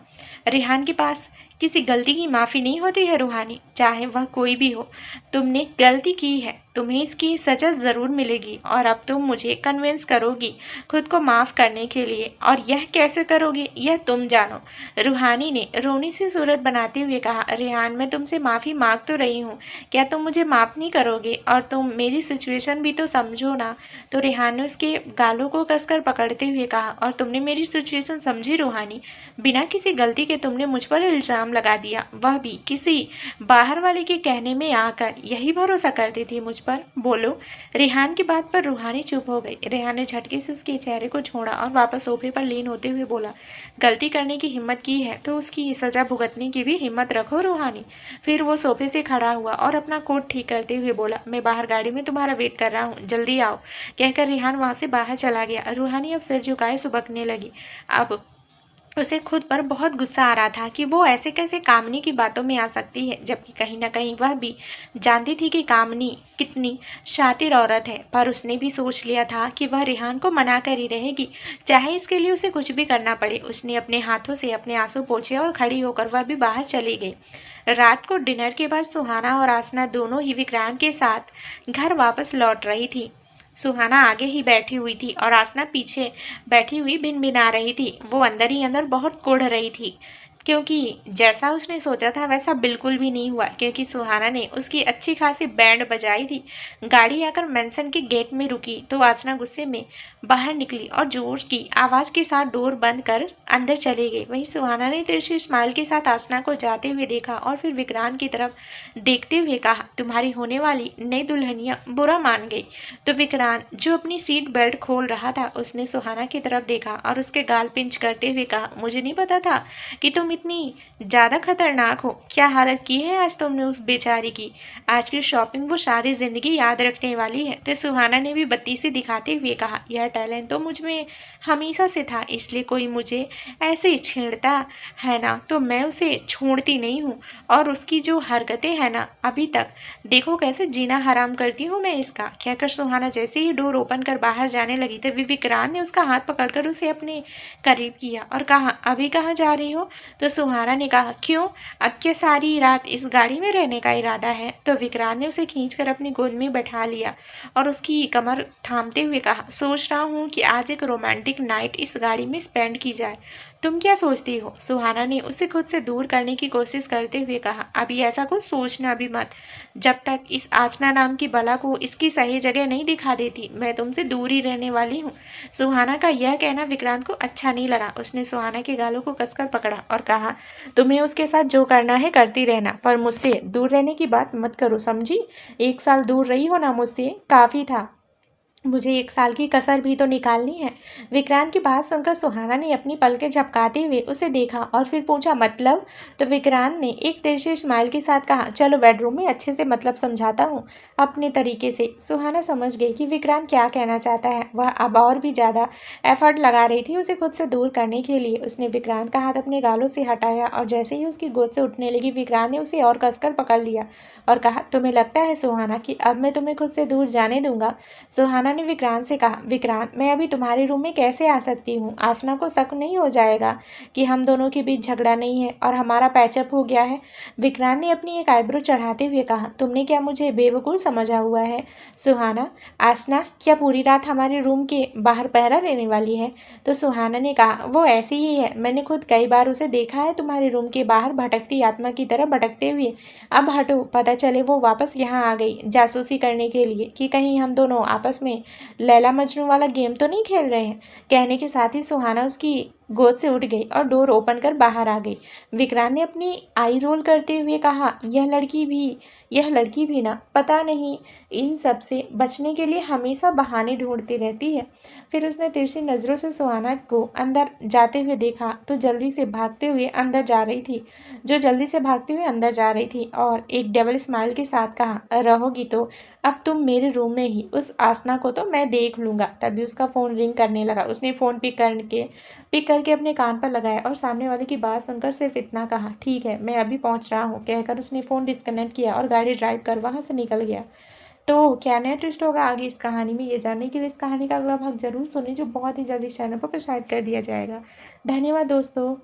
रेहान के पास किसी गलती की माफ़ी नहीं होती है रूहानी, चाहे वह कोई भी हो। तुमने गलती की है, तुम्हें इसकी सज़ा ज़रूर मिलेगी और अब तुम मुझे कन्विंस करोगी खुद को माफ़ करने के लिए, और यह कैसे करोगी यह तुम जानो। रूहानी ने रोनी सी सूरत बनाते हुए कहा, रेहान मैं तुमसे माफ़ी मांग तो रही हूँ, क्या तुम मुझे माफ़ नहीं करोगे? और तुम मेरी सिचुएशन भी तो समझो ना। तो रेहान ने उसके गालों को कसकर पकड़ते हुए कहा, और तुमने मेरी सिचुएशन समझी रूहानी? बिना किसी गलती के तुमने मुझ पर इल्ज़ाम लगा दिया, वह भी किसी बाहर वाले के कहने में आकर। यही भरोसा करती थी मुझ पर? बोलो। रेहान की बात पर रूहानी चुप हो गई। रेहान ने झटके से उसके चेहरे को छोड़ा और वापस सोफे पर लीन होते हुए बोला, गलती करने की हिम्मत की है तो उसकी सज़ा भुगतने की भी हिम्मत रखो रूहानी। फिर वो सोफे से खड़ा हुआ और अपना कोट ठीक करते हुए बोला, मैं बाहर गाड़ी में तुम्हारा वेट कर रहा हूँ, जल्दी आओ। कहकर रेहान वहाँ से बाहर चला गया। रूहानी अब सिर झुकाए सुबकने लगी। अब उसे खुद पर बहुत गुस्सा आ रहा था कि वो ऐसे कैसे कामनी की बातों में आ सकती है, जबकि कहीं ना कहीं वह भी जानती थी कि कामनी कितनी शातिर औरत है। पर उसने भी सोच लिया था कि वह रेहान को मना कर ही रहेगी, चाहे इसके लिए उसे कुछ भी करना पड़े। उसने अपने हाथों से अपने आंसू पोंछे और खड़ी होकर वह भी बाहर चली गई। रात को डिनर के बाद सुहाना और आसना दोनों ही विक्रांत के साथ घर वापस लौट रही थी। सुहाना आगे ही बैठी हुई थी और आसना पीछे बैठी हुई भिनभिना रही थी। वो अंदर ही अंदर बहुत कुढ़ रही थी, क्योंकि जैसा उसने सोचा था वैसा बिल्कुल भी नहीं हुआ, क्योंकि सुहाना ने उसकी अच्छी खासी बैंड बजाई थी। गाड़ी आकर मेंशन के गेट में रुकी तो आसना गुस्से में बाहर निकली और जोर की आवाज के साथ डोर बंद कर अंदर चली गई। वहीं सुहाना ने तिरछी स्माइल के साथ आसना को जाते हुए देखा और फिर विक्रांत की तरफ देखते हुए कहा, तुम्हारी होने वाली नई दुल्हनिया बुरा मान गई। तो विक्रांत जो अपनी सीट बेल्ट खोल रहा था, उसने सुहाना की तरफ देखा और उसके गाल पिंच करते हुए कहा, मुझे नहीं पता था कि तुम इतनी ज़्यादा खतरनाक हो। क्या हालत की है आज तुमने उस बेचारी की। आज की शॉपिंग वो सारी ज़िंदगी याद रखने वाली है। तो सुहाना ने भी बत्ती से दिखाते हुए कहा, यह टैलेंट तो मुझ में हमेशा से था, इसलिए कोई मुझे ऐसे छेड़ता है ना तो मैं उसे छोड़ती नहीं हूँ। और उसकी जो हरकतें हैं ना अभी तक, देखो कैसे जीना हराम करती हूँ मैं इसका। कहकर सुहाना जैसे ही डोर ओपन कर बाहर जाने लगी तभी विक्रांत ने उसका हाथ पकड़कर उसे अपने करीब किया और कहा, अभी कहाँ जा रही हो? तो सुहाना ने कहा, क्यों, अब क्या सारी रात इस गाड़ी में रहने का इरादा है? तो विक्रांत ने उसे खींचकर अपनी गोद में बैठा लिया और उसकी कमर थामते हुए कहा, सोच रहा हूँ कि आज एक रोमांटिक नाइट इस गाड़ी में स्पेंड की जाए। तुम क्या सोचती हो? सुहाना ने उसे खुद से दूर करने की कोशिश करते हुए कहा, अभी ऐसा कुछ सोचना भी मत। जब तक इस आचना नाम की बला को इसकी सही जगह नहीं दिखा देती, मैं तुमसे दूर ही रहने वाली हूँ। सुहाना का यह कहना विक्रांत को अच्छा नहीं लगा। उसने सुहाना के गालों को कसकर पकड़ा और कहा, तुम्हें उसके साथ जो करना है करती रहना, पर मुझसे दूर रहने की बात मत करो, समझी? 1 साल दूर रही हो ना मुझसे, काफ़ी था। मुझे 1 साल की कसर भी तो निकालनी है। विक्रांत की बात सुनकर सुहाना ने अपनी पलकें झपकाते हुए उसे देखा और फिर पूछा, मतलब? तो विक्रांत ने एक तिरछे स्माइल के साथ कहा, चलो बेडरूम में अच्छे से मतलब समझाता हूँ अपने तरीके से। सुहाना समझ गई कि विक्रांत क्या कहना चाहता है। वह अब और भी ज़्यादा एफर्ट लगा रही थी उसे खुद से दूर करने के लिए। उसने विक्रांत का हाथ अपने गालों से हटाया और जैसे ही उसकी गोद से उठने लगी, विक्रांत ने उसे और कसकर पकड़ लिया और कहा, तुम्हें लगता है सुहाना कि अब मैं तुम्हें खुद से दूर जाने दूंगा? सुहाना ने विक्रांत से कहा, विक्रांत मैं अभी तुम्हारे रूम में कैसे आ सकती हूँ? आसना को शक नहीं हो जाएगा कि हम दोनों के बीच झगड़ा नहीं है और हमारा पैचअप हो गया है? विक्रांत ने अपनी एक आईब्रो चढ़ाते हुए कहा, तुमने क्या मुझे बेवकूफ़ समझा हुआ है? सुहाना, आसना क्या पूरी रात हमारे रूम के बाहर पहरा देने वाली है? तो सुहाना ने कहा, वो ऐसी ही है, मैंने खुद कई बार उसे देखा है तुम्हारे रूम के बाहर भटकती आत्मा की तरह भटकते हुए। अब हटो, पता चले वो वापस यहाँ आ गई जासूसी करने के लिए कि कहीं हम दोनों आपस में लैला मजनू वाला गेम तो नहीं खेल रहे हैं। कहने के साथ ही सुहाना उसकी गोद से उठ गई और डोर ओपन कर बाहर आ गई। विक्रांत ने अपनी आई रोल करते हुए कहा, यह लड़की भी ना पता नहीं इन सब से बचने के लिए हमेशा बहाने ढूंढती रहती है। फिर उसने तिरछी नज़रों से सुहाना को अंदर जाते हुए देखा तो जल्दी से भागते हुए अंदर जा रही थी और एक डबल स्माइल के साथ कहा, रहोगी तो अब तुम मेरे रूम में ही, उस आसना को तो मैं देख लूँगा। तभी उसका फ़ोन रिंग करने लगा। उसने फ़ोन पिक करके अपने कान पर लगाया और सामने वाले की बात सुनकर सिर्फ इतना कहा, ठीक है मैं अभी पहुंच रहा हूं, कहकर उसने फ़ोन डिस्कनेक्ट किया और गाड़ी ड्राइव कर वहां से निकल गया। तो क्या नया ट्विस्ट होगा आगे इस कहानी में, ये जानने के लिए इस कहानी का अगला भाग जरूर सुनें, जो बहुत ही जल्दी चैनल पर प्रसारित कर दिया जाएगा। धन्यवाद दोस्तों।